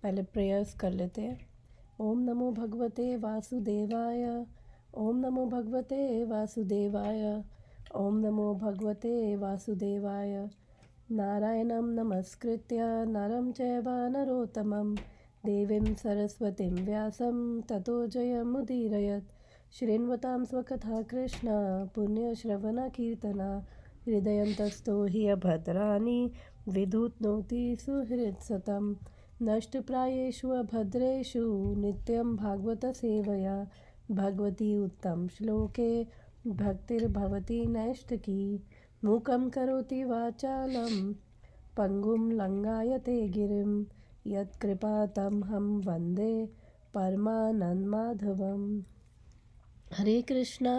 पहले प्रेयर्स कर लेते हैं। ओम नमो भगवते वासुदेवाय। ओम नमो भगवते वासुदेवाय। ओम नमो भगवते वासुदेवाय। नारायणं नमस्कृत्य नरं चैव नरोत्तमं देवीं सरस्वतीं व्यासं ततो जयमुदीरयत्। शृण्वतां स्वकथा कृष्ण पुण्यश्रवणकीर्तना हृदयन्तस्थो हि अभद्राणि विधुनोति सुहृत्सतं। नष्टप्रायेषु अभद्रेषु नित्यं भागवतसेवया भगवती उत्तमश्लोके भक्तिर्भवति नैष्ठिकी। मूकं करोति वाचालं पङ्गुं लङ्घयते गिरिं यत्कृपातमहं वन्दे परमानन्दमाधवम्। हरे कृष्णा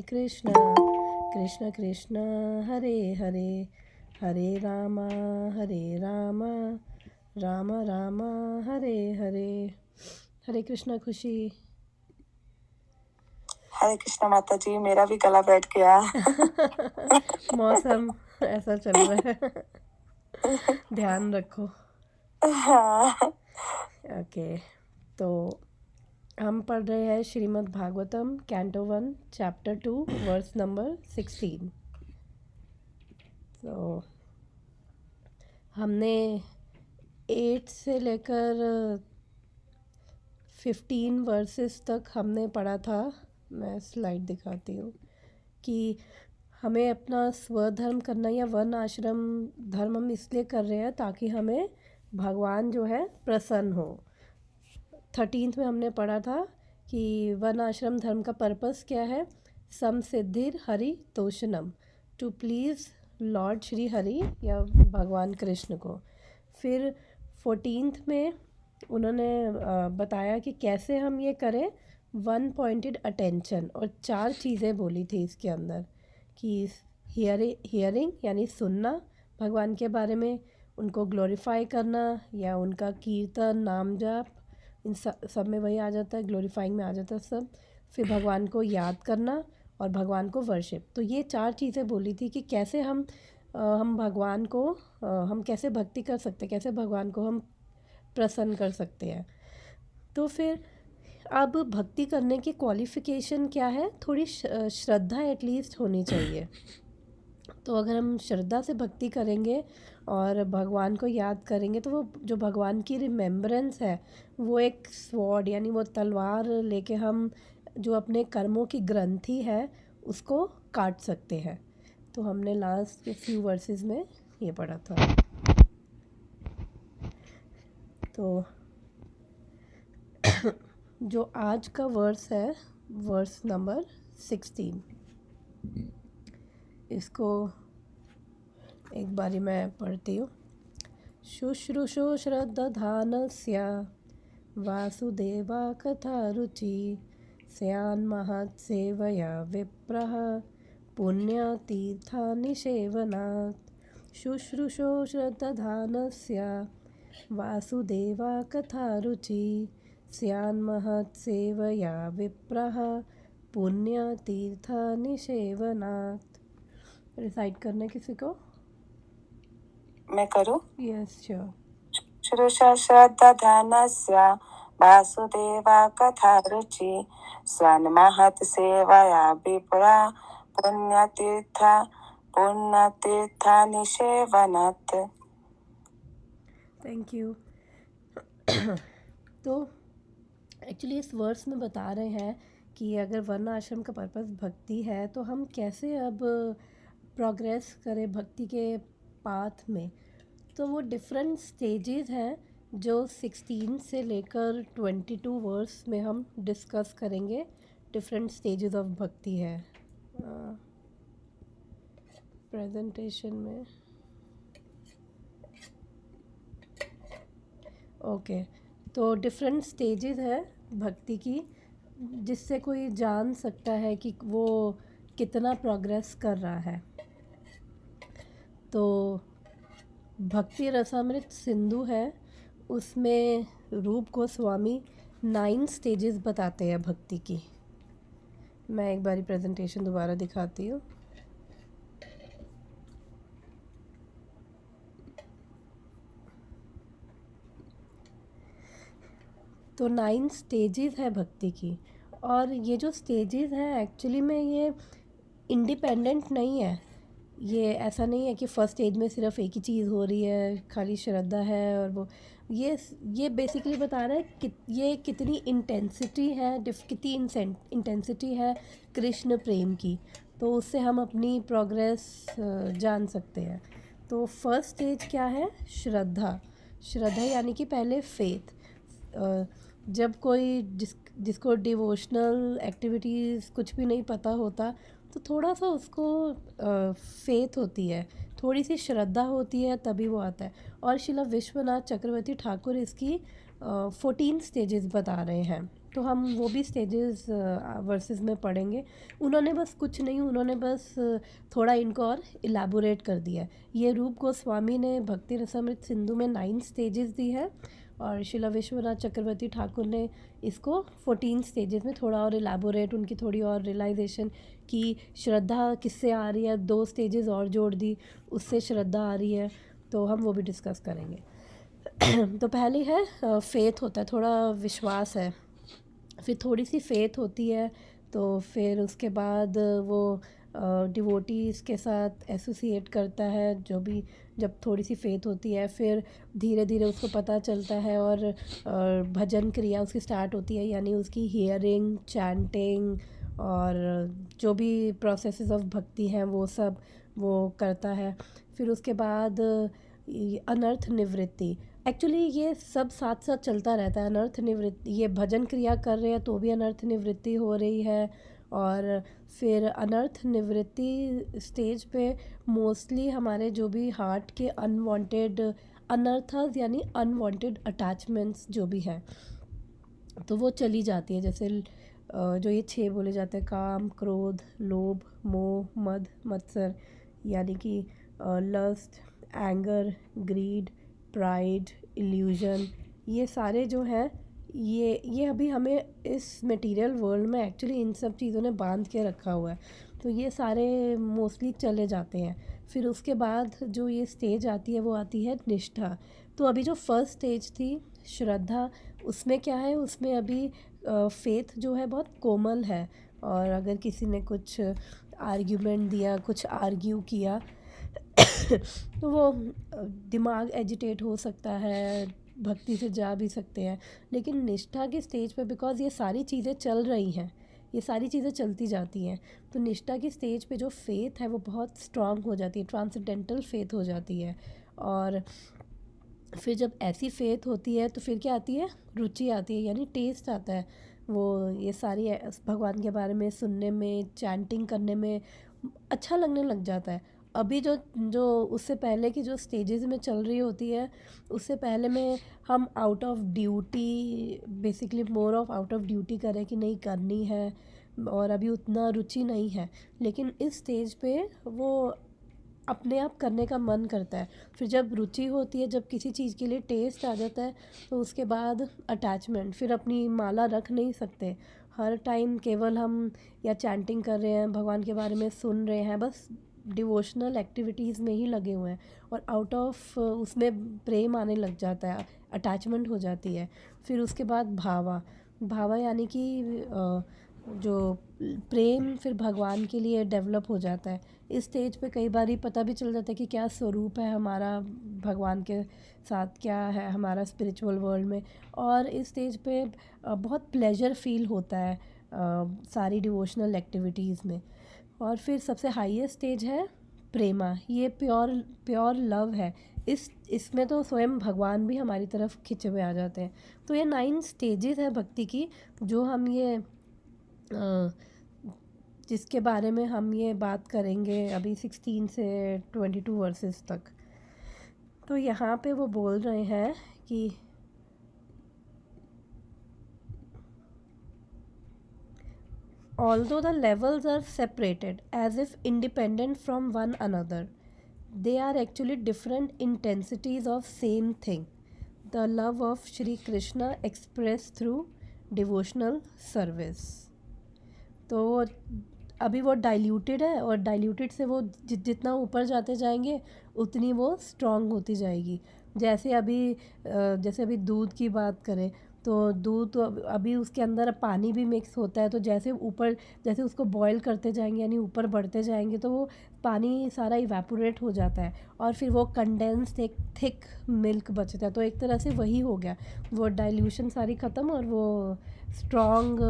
कृष्ण कृष्ण हरे हरे, हरे राम राम राम हरे हरे। हरे कृष्णा खुशी। हरे कृष्णा माता जी, मेरा भी गला बैठ गया। मौसम ऐसा चल रहा है, ध्यान रखो। हाँ। ओके, तो हम पढ़ रहे हैं Shrimad Bhagavatam canto 1 chapter 2 verse number 16। तो हमने 8 से लेकर 15 वर्सेस तक हमने पढ़ा था। मैं स्लाइड दिखाती हूँ कि हमें अपना स्वधर्म करना या वन आश्रम धर्म हम इसलिए कर रहे हैं ताकि हमें भगवान जो है प्रसन्न हो। 13th में हमने पढ़ा था कि वन आश्रम धर्म का पर्पस क्या है। समसिद्धिर हरि तोषणम, to please Lord Shri Hari या भगवान कृष्ण को। फिर 14th में उन्होंने बताया कि कैसे हम ये करें, वन पॉइंटेड अटेंशन, और 4 चीज़ें बोली थी इसके अंदर कि हियरिंग यानी सुनना भगवान के बारे में, उनको ग्लोरीफाई करना या उनका कीर्तन नाम जाप, इन सब में वही आ जाता है, ग्लोरीफाइंग में आ जाता है सब। फिर भगवान को याद करना और भगवान को वर्शिप। तो ये 4 चीज़ें बोली थी कि कैसे हम भगवान को हम कैसे भक्ति कर सकते हैं, कैसे भगवान को हम प्रसन्न कर सकते हैं। तो फिर अब भक्ति करने की क्वालिफ़िकेशन क्या है, थोड़ी श्रद्धा एटलीस्ट होनी चाहिए। तो अगर हम श्रद्धा से भक्ति करेंगे और भगवान को याद करेंगे तो वो जो भगवान की रिमेम्बरेंस है वो एक स्वॉर्ड यानी वो तलवार लेके हम जो अपने कर्मों की ग्रंथि है उसको काट सकते हैं। तो हमने लास्ट के फ्यू वर्सेस में ये पढ़ा था। तो जो आज का वर्स है वर्स नंबर 16, इसको एक बारी मैं पढ़ती हूँ। शुश्रूषो श्रद्धानस्य वासुदेवा कथा रुचि स्यान्महत्सेवया विप्रः पुण्यतीर्थानि सेवनात्। शुश्रूषो श्रद्धानस्य वासुदेवा कथा रुचि स्यान्महत्सेवया विप्रः पुण्यतीर्थानि सेवनात्। रिसाइट करना किसी को? मैं करूँ? Yes sure. श्रुषा श्रद्धानस्य वासुदेवा कथा रुचि स्वन्महत् सेवया विप्रा पुण्यतीर्थानि सेवनात्। Thank you. तो एक्चुअली इस वर्स में बता रहे हैं कि अगर वर्ण आश्रम का पर्पस भक्ति है तो हम कैसे अब प्रोग्रेस करें भक्ति के पाथ में। तो वो डिफरेंट स्टेजेस हैं जो 16 से लेकर 22 वर्स में हम डिस्कस करेंगे। डिफरेंट स्टेजेस ऑफ भक्ति है प्रेजेंटेशन में। ओके, तो डिफरेंट स्टेजेस है भक्ति की जिससे कोई जान सकता है कि वो कितना प्रोग्रेस कर रहा है। तो भक्ति रसामृत सिंधु है, उसमें रूप गोस्वामी 9 स्टेजेस बताते हैं भक्ति की। मैं एक बारी प्रेजेंटेशन दोबारा दिखाती हूँ। तो 9 स्टेजेस है भक्ति की, और ये जो स्टेजेस हैं एक्चुअली में ये इंडिपेंडेंट नहीं है। ये ऐसा नहीं है कि फर्स्ट स्टेज में सिर्फ एक ही चीज़ हो रही है, खाली श्रद्धा है और वो ये बेसिकली बता रहा है कि ये कितनी इंटेंसिटी है, कितनी इंटेंसिटी है कृष्ण प्रेम की, तो उससे हम अपनी प्रोग्रेस जान सकते हैं। तो फर्स्ट स्टेज क्या है? श्रद्धा। श्रद्धा यानी कि पहले फेथ। जब कोई जिसको डिवोशनल एक्टिविटीज़ कुछ भी नहीं पता होता, तो थोड़ा सा उसको फेथ होती है, थोड़ी सी श्रद्धा होती है, तभी वो आता है। और शिला विश्वनाथ चक्रवर्ती ठाकुर इसकी 14 स्टेजेस बता रहे हैं, तो हम वो भी स्टेजेस वर्सेस में पढ़ेंगे। उन्होंने बस कुछ नहीं, उन्होंने बस थोड़ा इनको और इलेबोरेट कर दिया है। ये रूप गोस्वामी ने भक्ति रसामृत सिंधु में 9 स्टेजेस दी है, और शिला विश्वनाथ चक्रवर्ती ठाकुर ने इसको 14 स्टेजेस में थोड़ा और इलेबोरेट, उनकी थोड़ी और रियलाइजेशन कि श्रद्धा किससे आ रही है, 2 स्टेजेस और जोड़ दी, उससे श्रद्धा आ रही है, तो हम वो भी डिस्कस करेंगे। तो पहली है फेथ होता है, थोड़ा विश्वास है, फिर थोड़ी सी फेथ होती है, तो फिर उसके बाद वो डिवोटीज़ के साथ एसोसिएट करता है, जो भी जब थोड़ी सी फेथ होती है, फिर धीरे धीरे उसको पता चलता है और भजन क्रिया उसकी स्टार्ट होती है, यानी उसकी हियरिंग, चैंटिंग और जो भी प्रोसेसेस ऑफ भक्ति हैं वो सब वो करता है। फिर उसके बाद अनर्थ निवृत्ति। एक्चुअली ये सब साथ साथ चलता रहता है। अनर्थ निवृत्ति, ये भजन क्रिया कर रहे हैं तो भी अनर्थ निवृत्ति हो रही है, और फिर अनर्थ निवृत्ति स्टेज पे मोस्टली हमारे जो भी हार्ट के अनवांटेड अनर्थस यानी अनवांटेड अटैचमेंट्स जो भी हैं, तो वो चली जाती है। जैसे जो ये 6 बोले जाते हैं, काम, क्रोध, लोभ, मोह, मद, मत्सर, यानी कि lust, anger, greed, pride, illusion, ये सारे जो हैं ये अभी हमें इस मटेरियल वर्ल्ड में एक्चुअली इन सब चीज़ों ने बांध के रखा हुआ है, तो ये सारे मोस्टली चले जाते हैं। फिर उसके बाद जो ये स्टेज आती है वो आती है निष्ठा। तो अभी जो फर्स्ट स्टेज थी श्रद्धा, उसमें क्या है, उसमें अभी फेथ जो है बहुत कोमल है, और अगर किसी ने कुछ आर्ग्यूमेंट दिया, कुछ आर्ग्यू किया तो वो दिमाग एजिटेट हो सकता है, भक्ति से जा भी सकते हैं। लेकिन निष्ठा के स्टेज पे बिकॉज़ ये सारी चीज़ें चल रही हैं, ये सारी चीज़ें चलती जाती हैं, तो निष्ठा की स्टेज पे जो फेथ है वो बहुत स्ट्रांग हो जाती है, ट्रांसेंडेंटल फेथ हो जाती है। और फिर जब ऐसी फेथ होती है तो फिर क्या आती है? रुचि आती है, यानी टेस्ट आता है। वो ये सारी भगवान के बारे में सुनने में, चैंटिंग करने में अच्छा लगने लग जाता है। अभी जो जो उससे पहले की जो स्टेजेस में चल रही होती है, उससे पहले में हम out of duty, basically more of out of duty करें कि नहीं करनी है, और अभी उतना रुचि नहीं है। लेकिन इस स्टेज पे वो अपने आप करने का मन करता है। फिर जब रुचि होती है, जब किसी चीज़ के लिए टेस्ट आ जाता है, तो उसके बाद अटैचमेंट, फिर अपनी माला रख नहीं सकते। हर टाइम केवल हम या चैंटिंग कर रहे हैं, भगवान के बारे में सुन रहे हैं, बस डिवोशनल एक्टिविटीज़ में ही लगे हुए हैं, और आउट ऑफ उसमें प्रेम आने लग जाता है, अटैचमेंट हो जाती है। फिर उसके बाद भावा। भावा यानी कि जो प्रेम फिर भगवान के लिए डेवलप हो जाता है। इस स्टेज पे कई बार ही पता भी चल जाता है कि क्या स्वरूप है हमारा भगवान के साथ, क्या है हमारा स्पिरिचुअल वर्ल्ड में। और इस स्टेज पे बहुत प्लेजर फील होता है सारी डिवोशनल एक्टिविटीज़ में। और फिर सबसे हाईएस्ट स्टेज है प्रेमा, ये प्योर लव है। इसमें तो स्वयं भगवान भी हमारी तरफ खिंचे हुए आ जाते हैं। तो ये 9 स्टेजेस है भक्ति की, जो हम ये जिसके बारे में हम ये बात करेंगे अभी 16 से 22 वर्सेस तक। तो यहाँ पे वो बोल रहे हैं कि although the levels are separated as if independent from one another, they are actually different intensities of same thing, the love of Shri Krishna expressed through devotional service. तो अभी वो डाइल्यूटेड है, और डाइल्यूटेड से वो जितना ऊपर जाते जाएंगे उतनी वो स्ट्रॉन्ग होती जाएगी। जैसे अभी दूध की बात करें तो दूध तो अभी उसके अंदर पानी भी मिक्स होता है, तो जैसे उसको बॉईल करते जाएंगे यानी ऊपर बढ़ते जाएंगे तो वो पानी सारा इवेपोरेट हो जाता है और फिर वो कंडेंस्ड एक थिक मिल्क बचता है। तो एक तरह से वही हो गया, वो डाइल्यूशन सारी ख़त्म और वो स्ट्रॉन्ग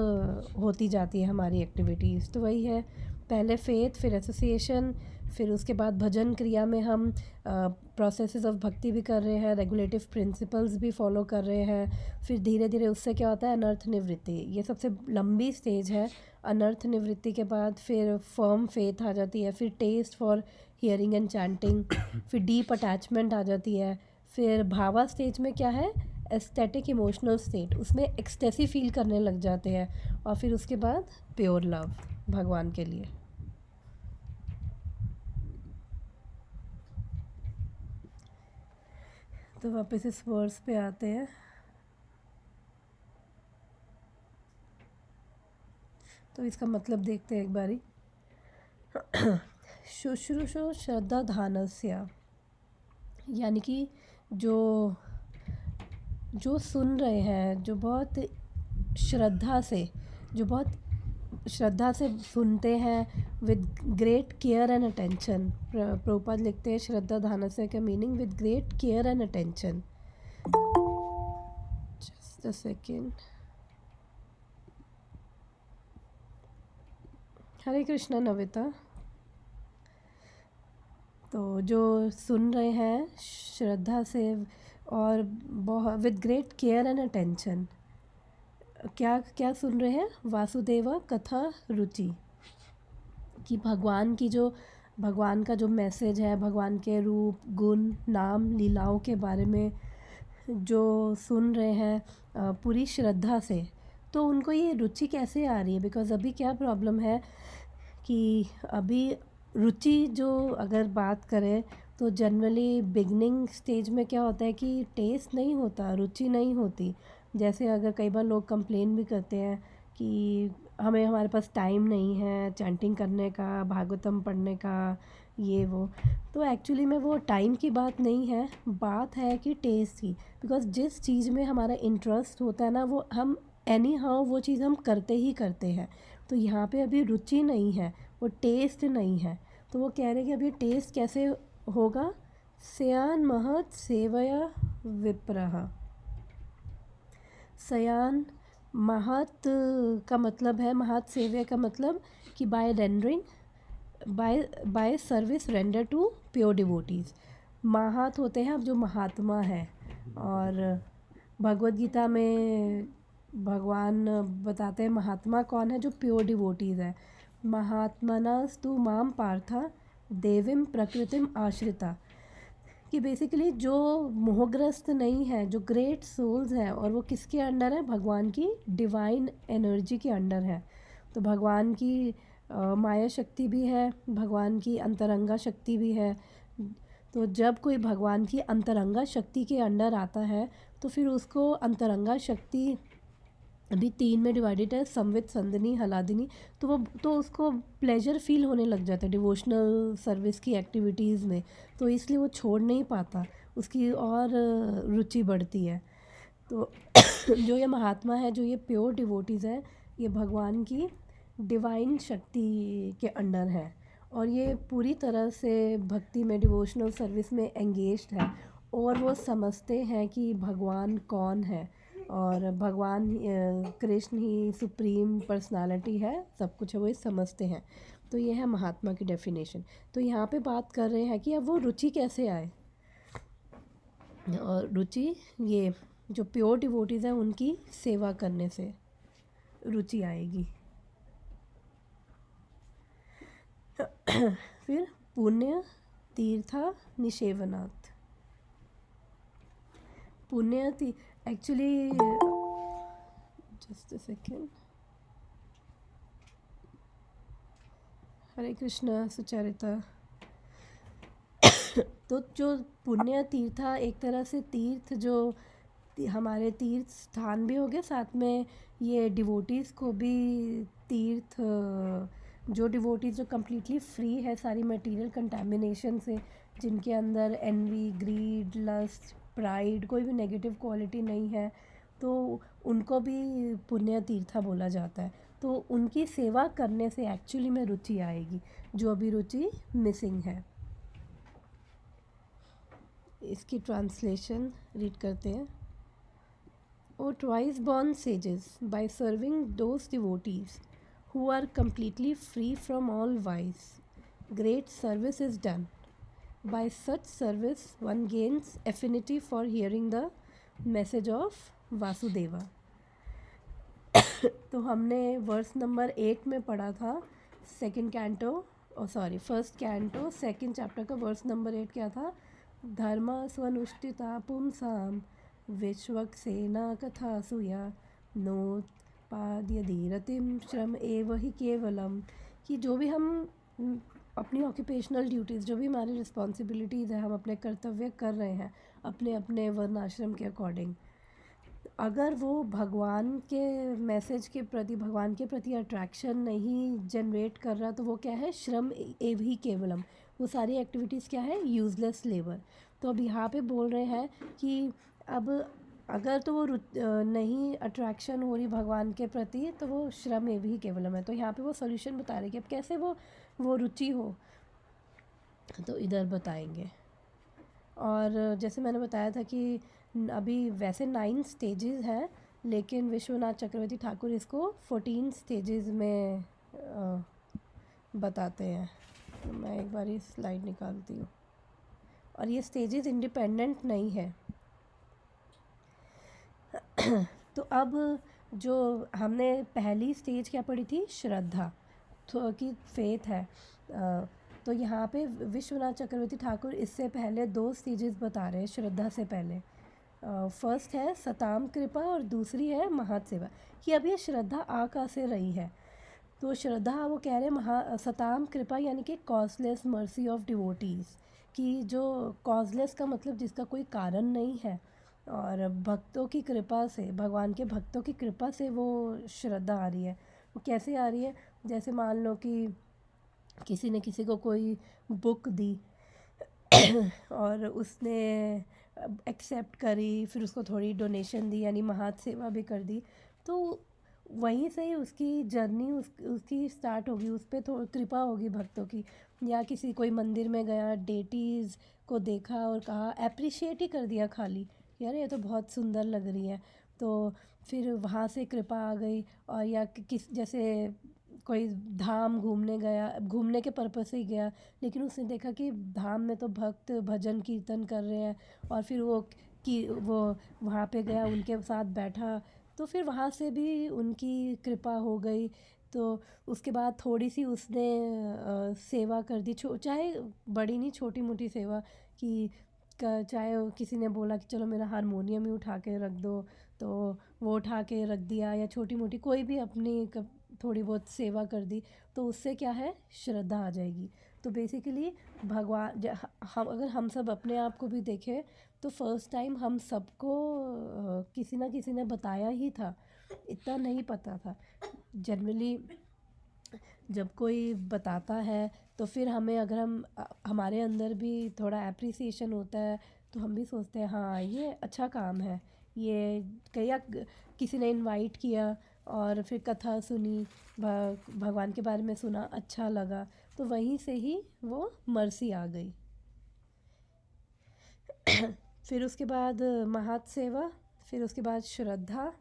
होती जाती है हमारी एक्टिविटीज़। तो वही है, पहले फेथ, फिर एसोसिएशन, फिर उसके बाद भजन क्रिया में हम प्रोसेसेस ऑफ भक्ति भी कर रहे हैं, रेगुलेटिव प्रिंसिपल्स भी फॉलो कर रहे हैं। फिर धीरे धीरे उससे क्या होता है, अनर्थ निवृत्ति, ये सबसे लंबी स्टेज है। अनर्थ निवृत्ति के बाद फिर फर्म फेथ आ जाती है, फिर test for hearing and chanting, फिर डीप अटैचमेंट आ जाती है। फिर भावा स्टेज में क्या है, एस्थेटिक इमोशनल स्टेट, उसमें एक्सटेसी फील करने लग जाते हैं। और फिर उसके बाद प्योर लव भगवान के लिए। तो वापस इस वर्स पे आते हैं। तो इसका मतलब देखते हैं एक बारी। शुश्रूषो श्रद्धा धानस्य, यानी कि जो सुन रहे हैं, जो बहुत श्रद्धा से सुनते हैं, with great care and attention. Prabhupada लिखते हैं श्रद्धा धानस्य का meaning with great care and attention. Just a second. Hare Krishna Navita. तो जो सुन रहे हैं श्रद्धा से और बहुत with great care and attention, क्या क्या सुन रहे हैं, वासुदेवा कथा रुचि, कि भगवान का जो मैसेज है, भगवान के रूप, गुण, नाम, लीलाओं के बारे में जो सुन रहे हैं पूरी श्रद्धा से, तो उनको ये रुचि कैसे आ रही है। बिकॉज़ अभी क्या प्रॉब्लम है कि अभी रुचि जो अगर बात करें तो जनरली बिगनिंग स्टेज में क्या होता है कि टेस्ट नहीं होता, रुचि नहीं होती। जैसे अगर कई बार लोग कंप्लेन भी करते हैं कि हमारे पास टाइम नहीं है चैंटिंग करने का, भागवतम पढ़ने का, ये वो। तो एक्चुअली में वो टाइम की बात नहीं है, बात है कि टेस्ट की। बिकॉज़ जिस चीज़ में हमारा इंटरेस्ट होता है ना, वो हम एनी हाउ वो चीज़ हम करते ही करते हैं। तो यहाँ पे अभी रुचि नहीं है, वो टेस्ट नहीं है। तो वो कह रहे हैं कि अभी टेस्ट कैसे होगा। सयान महत सेवया विप्रः। सयान महत का मतलब है, महत सेव्य का मतलब कि by rendering, by service render to pure devotees. महत होते हैं अब जो महात्मा है, और भगवद गीता में भगवान बताते हैं महात्मा कौन है, जो प्योर डिवोटीज़ है। महात्मनस्तु माम पार्था देवीम प्रकृतिम आश्रिता, कि बेसिकली जो मोहग्रस्त नहीं है, जो ग्रेट सोल्स हैं, और वो किसके अंडर है, भगवान की डिवाइन एनर्जी के अंडर है। तो भगवान की माया शक्ति भी है, भगवान की अंतरंगा शक्ति भी है। तो जब कोई भगवान की अंतरंगा शक्ति के अंडर आता है तो फिर उसको अंतरंगा शक्ति अभी 3 में डिवाइडेड है, संवित, संदनी, हलादिनी। तो उसको प्लेजर फील होने लग जाता है डिवोशनल सर्विस की एक्टिविटीज़ में, तो इसलिए वो छोड़ नहीं पाता, उसकी और रुचि बढ़ती है। तो जो ये महात्मा है, जो ये प्योर डिवोटीज़ हैं, ये भगवान की डिवाइन शक्ति के अंडर है और ये पूरी तरह से भक्ति में, डिवोशनल सर्विस में एंगेज्ड है, और वो समझते हैं कि भगवान कौन है, और भगवान कृष्ण ही सुप्रीम पर्सनालिटी है, सब कुछ है, वो ये समझते हैं। तो ये है महात्मा की डेफिनेशन। तो यहाँ पे बात कर रहे हैं कि अब वो रुचि कैसे आए, और रुचि ये जो प्योर डिवोटीज़ हैं उनकी सेवा करने से रुचि आएगी। फिर पुण्य तीर्था निषेवनात्। पुण्य actually just a second. Hare Krishna Sucharita. तो जो पुण्य तीर्था, एक तरह से तीर्थ, जो हमारे तीर्थ स्थान भी हो गए, साथ में ये डिवोटीज़ को भी तीर्थ, जो डिवोटीज़ जो कम्प्लीटली फ्री है सारी मटेरियल कंटामिनेशन से, जिनके अंदर एनवी, ग्रीड, लस्ट, प्राइड, कोई भी नेगेटिव क्वालिटी नहीं है, तो उनको भी पुण्य तीर्था बोला जाता है। तो उनकी सेवा करने से एक्चुअली में रुचि आएगी, जो अभी रुचि मिसिंग है। इसकी ट्रांसलेशन रीड करते हैं। O twice born sages, by serving those devotees who are completely free from all vice, great service is done. By such service, one gains affinity for hearing the message of Vasudeva. तो हमने verse number 8 में पढ़ा था, first canto second chapter का verse number 8 क्या था? धर्म स्वनुष्ठिता पुंसाम विश्वक्सेना कथा सुया नोत्पाद्यधीरतिम श्रम एव ही केवलम। कि जो भी हम अपनी ऑक्यूपेशनल ड्यूटीज़, जो भी हमारी रिस्पॉन्सिबिलिटीज़ है, हम अपने कर्तव्य कर रहे हैं अपने अपने वर्ण आश्रम के अकॉर्डिंग, अगर वो भगवान के मैसेज के प्रति, भगवान के प्रति अट्रैक्शन नहीं जनरेट कर रहा, तो वो क्या है? श्रम एव ही केवलम। वो सारी एक्टिविटीज़ क्या है? Useless labour. तो अब यहाँ पे बोल रहे हैं कि अब अगर तो वो नहीं अट्रैक्शन हो रही भगवान के प्रति, तो वो श्रम एव ही केवलम है। तो यहाँ पे वो सॉल्यूशन बता रहे कि अब कैसे वो रुचि हो, तो इधर बताएंगे। और जैसे मैंने बताया था कि अभी वैसे 9 स्टेजेस हैं, लेकिन विश्वनाथ चक्रवर्ती ठाकुर इसको 14 स्टेजेस में बताते हैं। तो मैं एक बार स्लाइड निकालती हूँ। और ये स्टेजेस इंडिपेंडेंट नहीं है। तो अब जो हमने पहली स्टेज क्या पढ़ी थी? श्रद्धा, तो कि फेथ है। तो यहाँ पे विश्वनाथ चक्रवर्ती ठाकुर इससे पहले 2 स्टेजेस बता रहे हैं श्रद्धा से पहले। फर्स्ट है सताम कृपा और दूसरी है महत सेवा। कि अब ये श्रद्धा आ कहाँ से रही है? तो श्रद्धा वो कह रहे हैं सताम कृपा यानी कि कॉजलेस मर्सी ऑफ डिवोटीज़, कि जो कॉजलेस का मतलब जिसका कोई कारण नहीं है, और भक्तों की कृपा से, भगवान के भक्तों की कृपा से वो श्रद्धा आ रही है। वो कैसे आ रही है? जैसे मान लो कि किसी ने किसी को कोई बुक दी और उसने एक्सेप्ट करी, फिर उसको थोड़ी डोनेशन दी, यानी महात सेवा भी कर दी, तो वहीं से ही उसकी जर्नी उसकी स्टार्ट होगी, उस पर थोड़ी कृपा होगी भक्तों की। या किसी कोई मंदिर में गया, डेटीज़ को देखा और कहा, अप्रिशिएट ही कर दिया खाली, यार ये तो बहुत सुंदर लग रही है, तो फिर वहाँ से कृपा आ गई। और या जैसे कोई धाम घूमने गया, घूमने के पर्पस से ही गया, लेकिन उसने देखा कि धाम में तो भक्त भजन कीर्तन कर रहे हैं, और फिर वो वहाँ पे गया, उनके साथ बैठा, तो फिर वहाँ से भी उनकी कृपा हो गई। तो उसके बाद थोड़ी सी उसने सेवा कर दी, चाहे बड़ी नहीं, छोटी मोटी सेवा, कि चाहे किसी ने बोला कि चलो मेरा हारमोनियम ही उठा के रख दो, तो वो उठा के रख दिया, या छोटी मोटी कोई भी अपनी थोड़ी बहुत सेवा कर दी, तो उससे क्या है? श्रद्धा आ जाएगी। तो बेसिकली भगवान, अगर हम सब अपने आप को भी देखें, तो फर्स्ट टाइम हम सबको किसी ना किसी ने बताया ही था, इतना नहीं पता था। जनरली जब कोई बताता है, तो फिर हमें, अगर हमारे अंदर भी थोड़ा एप्रिसिएशन होता है, तो हम भी सोचते हैं हाँ ये अच्छा काम है, ये किसी ने इनवाइट किया और फिर कथा सुनी, भगवान के बारे में सुना, अच्छा लगा, तो वहीं से ही वो मर्सी आ गई। फिर उसके बाद महत सेवा, फिर उसके बाद श्रद्धा,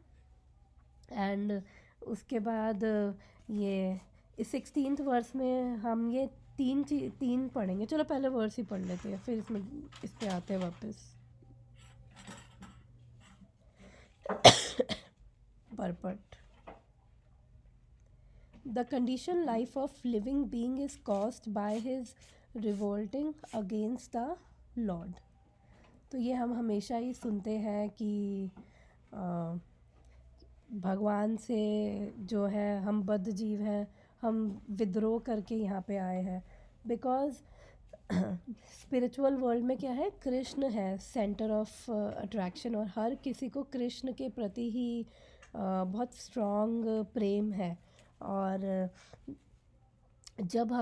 एंड उसके बाद ये 16th वर्स में हम ये तीन पढ़ेंगे। चलो पहले वर्स ही पढ़ लेते हैं, फिर इस पे आते हैं वापस। Purport. The conditioned life of living being is caused by his revolting against the Lord. तो ये हम हमेशा ही सुनते हैं कि भगवान से जो है, हम बद्ध जीव हैं, हम विद्रोह करके यहाँ पे आए हैं, बिकॉज़ स्पिरिचुअल वर्ल्ड में क्या है? कृष्ण है सेंटर ऑफ अट्रैक्शन, और हर किसी को कृष्ण के प्रति ही बहुत स्ट्रॉन्ग प्रेम है। और जब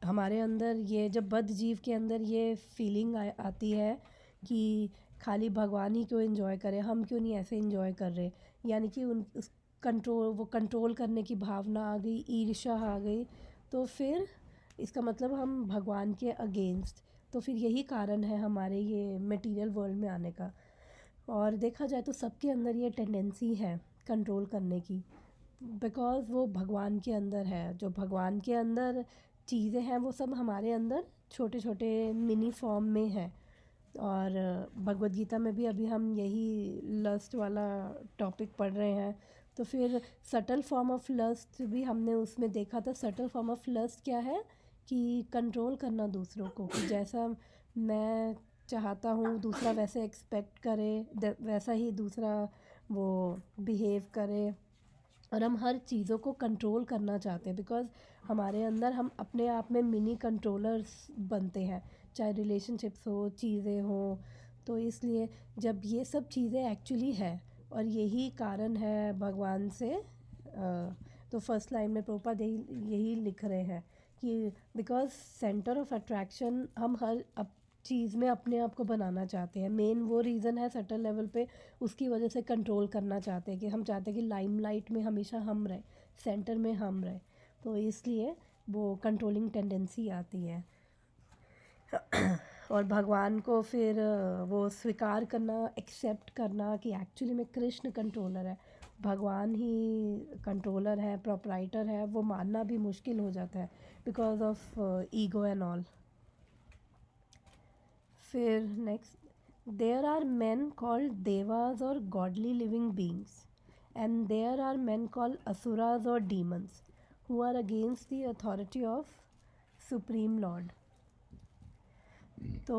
हमारे अंदर ये, जब बद्ध जीव के अंदर ये फीलिंग आती है कि खाली भगवान ही क्यों एंजॉय करें, हम क्यों नहीं ऐसे एंजॉय कर रहे। यानी कि उन उस कंट्रोल करने की भावना आ गई, ईर्ष्या आ गई, तो फिर इसका मतलब हम भगवान के अगेंस्ट। तो फिर यही कारण है हमारे ये मटेरियल वर्ल्ड में आने का। और देखा जाए तो सबके अंदर ये टेंडेंसी है कंट्रोल करने की, बिकॉज़ वो भगवान के अंदर है। जो भगवान के अंदर चीज़ें हैं वो सब हमारे अंदर छोटे छोटे मिनी फॉर्म में है। और भगवद गीता में भी अभी हम यही लस्ट वाला टॉपिक पढ़ रहे हैं। तो फिर सटल फॉर्म ऑफ लस्ट भी हमने उसमें देखा था। सटल फॉर्म ऑफ लस्ट क्या है कि कंट्रोल करना दूसरों को, कि जैसा मैं चाहता हूँ दूसरा वैसे एक्सपेक्ट करे, वैसा ही दूसरा वो बिहेव करे। और हम हर चीज़ों को कंट्रोल करना चाहते हैं, बिकॉज़ हमारे अंदर हम अपने आप में मिनी कंट्रोलर्स बनते हैं, चाहे रिलेशनशिप्स हो, चीज़ें हो। तो इसलिए जब ये सब चीज़ें एक्चुअली है और यही कारण है भगवान से, तो फर्स्ट लाइन में प्रभुपाद यही लिख रहे हैं कि बिकॉज़ सेंटर ऑफ अट्रैक्शन हम हर चीज़ में अपने आप को बनाना चाहते हैं। मेन वो रीज़न है सटल लेवल पे, उसकी वजह से कंट्रोल करना चाहते हैं कि हम चाहते हैं कि लाइमलाइट में हमेशा हम रहें, सेंटर में हम रहें। तो इसलिए वो कंट्रोलिंग टेंडेंसी आती है। और भगवान को फिर वो स्वीकार करना, एक्सेप्ट करना कि एक्चुअली में कृष्ण कंट्रोलर है, भगवान ही कंट्रोलर है, प्रोप्राइटर है, वो मानना भी मुश्किल हो जाता है because of ego and all. फिर next, there are man called devas और godly living beings, and there are man called asuras और demons who are against the authority of supreme lord. तो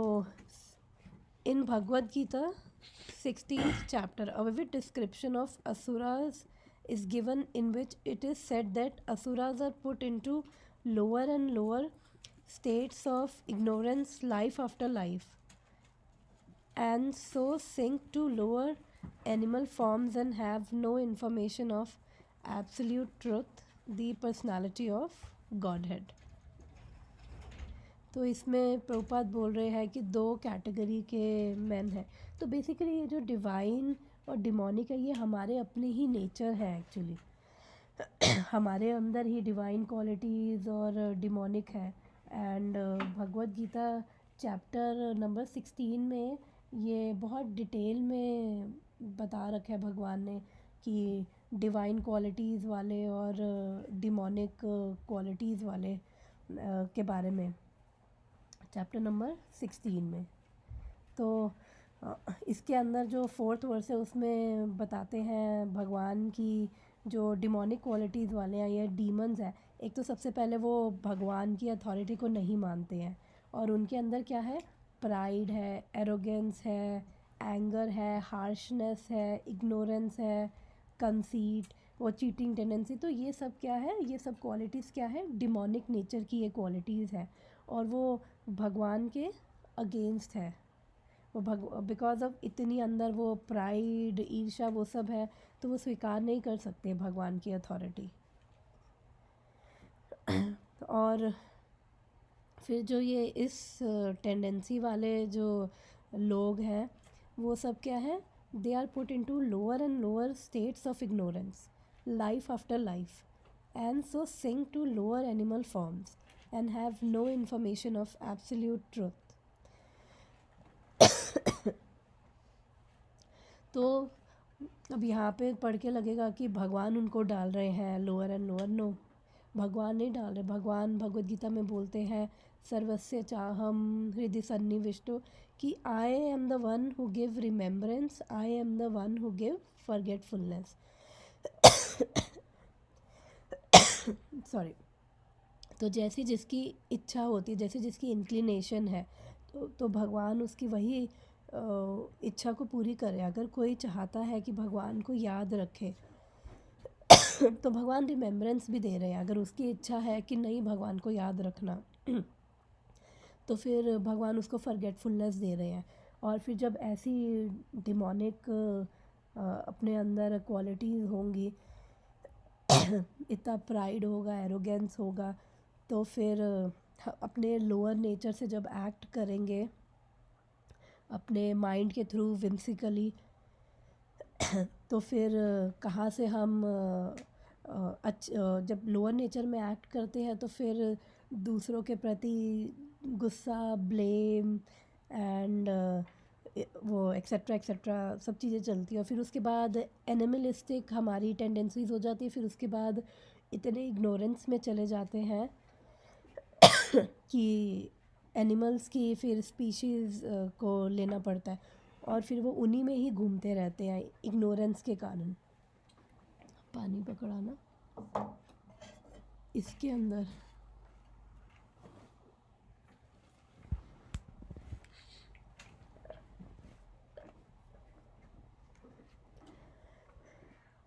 in Bhagavad Gita 16th chapter, a vivid description of asuras is given, in which it is said that asuras are put into lower and lower states of ignorance life after life, and so sink to lower animal forms and have no information of absolute truth, the personality of Godhead. तो इसमें प्रभुपाद बोल रहे हैं कि दो category के man हैं। तो बेसिकली ये जो डिवाइन और डिमोनिक है, ये हमारे अपने ही नेचर है एक्चुअली। हमारे अंदर ही डिवाइन क्वालिटीज़ और डिमोनिक है। And Bhagavad Gita chapter number 16 में ये बहुत डिटेल में बता रखा है भगवान ने कि डिवाइन क्वालिटीज़ वाले और डिमोनिक क्वालिटीज़ वाले के बारे में, चैप्टर नंबर 16 में। तो इसके अंदर जो 4th वर्स है उसमें बताते हैं भगवान की जो डिमोनिक क्वालिटीज़ वाले हैं, ये डीमंस हैं। एक तो सबसे पहले वो भगवान की अथॉरिटी को नहीं मानते हैं, और उनके अंदर क्या है, प्राइड है, एरोगेंस है, एंगर है, हार्शनेस है, इग्नोरेंस है, कंसीट, वो चीटिंग टेंडेंसी। तो ये सब क्या है, ये सब क्वालिटीज़ क्या है, डिमोनिक नेचर की ये क्वालिटीज़ है, और वो भगवान के अगेंस्ट है। वो बिकॉज ऑफ इतनी अंदर वो प्राइड, ईर्ष्या, वो सब है, तो वो स्वीकार नहीं कर सकते भगवान की अथॉरिटी। और फिर जो ये इस टेंडेंसी वाले जो लोग हैं, वो सब क्या है, they are put into lower and lower states of ignorance life after life, and so sink to lower animal forms and have no information of absolute truth. तो अब यहाँ पे पढ़ के लगेगा कि भगवान उनको डाल रहे हैं लोअर एंड लोअर। नो, भगवान नहीं डाल रहे। भगवान भगवद गीता में बोलते हैं सर्वस्य चाहम हृदय सन्निविष्टो, कि I am the one who give remembrance, I am the one who give forgetfulness. Sorry. तो जैसी जिसकी इच्छा होती है, जैसी जिसकी इंक्लिनेशन है, तो भगवान उसकी वही इच्छा को पूरी करे। अगर कोई चाहता है कि भगवान को याद रखे तो भगवान रिमेम्बरेंस भी दे रहे हैं। अगर उसकी इच्छा है कि नहीं भगवान को याद रखना तो फिर भगवान उसको फॉरगेटफुलनेस दे रहे हैं। और फिर जब ऐसी डिमोनिक अपने अंदर क्वालिटीज़ होंगी, इतना प्राइड होगा, एरोगेंस होगा, तो फिर अपने लोअर नेचर से जब एक्ट करेंगे अपने माइंड के थ्रू विम्सिकली। तो फिर कहाँ से हम जब लोअर नेचर में एक्ट करते हैं तो फिर दूसरों के प्रति गुस्सा, ब्लेम एंड वो एक्सेट्रा एक्सेट्रा सब चीज़ें चलती हैं। और फिर उसके बाद एनिमलिस्टिक हमारी टेंडेंसीज हो जाती है। फिर उसके बाद इतने इग्नोरेंस में चले जाते हैं कि एनिमल्स की फिर स्पीशीज़ को लेना पड़ता है और फिर वो उन्हीं में ही घूमते रहते हैं इग्नोरेंस के कारण। पानी पकड़ा ना इसके अंदर।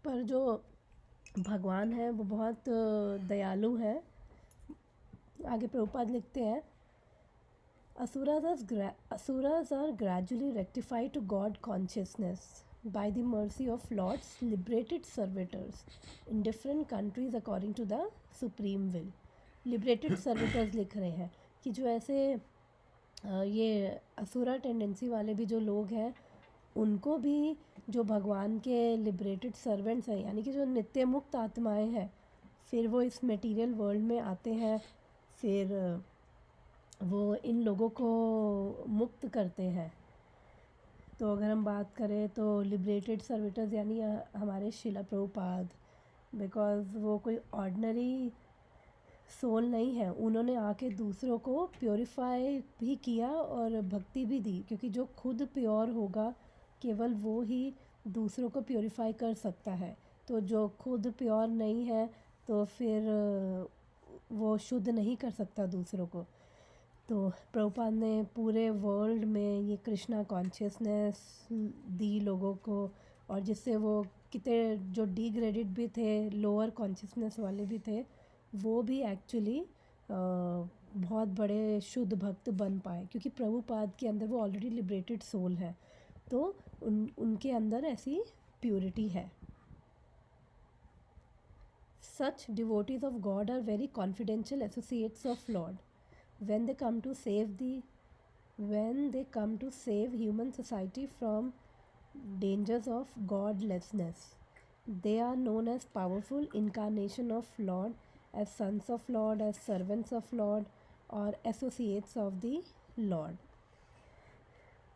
पर जो भगवान है वो बहुत दयालु है। आगे प्रभुपाद लिखते हैं, Asuras are gradually rectified to God consciousness by the mercy of Lord's liberated servitors in different countries according to the supreme will. Liberated servitors लिख रहे हैं कि जो ऐसे ये असुरा टेंडेंसी वाले भी जो लोग हैं उनको भी जो भगवान के लिबरेटेड सर्वेंट्स हैं, यानी कि जो नित्य मुक्त आत्माएं हैं, फिर वो इस मटेरियल वर्ल्ड में आते हैं, फिर वो इन लोगों को मुक्त करते हैं। तो अगर हम बात करें तो लिबरेटेड सर्विटर्स यानी हमारे शिला प्रभुपाद, बिकॉज़ वो कोई ऑर्डिनरी सोल नहीं है। उन्होंने आके दूसरों को प्योरीफाई भी किया और भक्ति भी दी, क्योंकि जो खुद प्योर होगा केवल वो ही दूसरों को प्योरीफाई कर सकता है। तो जो खुद प्योर नहीं है तो फिर वो शुद्ध नहीं कर सकता दूसरों को। तो प्रभुपाद ने पूरे वर्ल्ड में ये कृष्णा कॉन्शियसनेस दी लोगों को, और जिससे वो कितने जो डिग्रेडेड भी थे, लोअर कॉन्शियसनेस वाले भी थे, वो भी एक्चुअली बहुत बड़े शुद्ध भक्त बन पाए, क्योंकि प्रभुपाद के अंदर वो ऑलरेडी लिबरेटेड सोल है। तो उनके अंदर ऐसी प्योरिटी है। Such devotees of God are very confidential associates of Lord. When they come to save human society from dangers of godlessness, they are known as powerful incarnation of Lord, as sons of Lord, as servants of Lord, or associates of the Lord.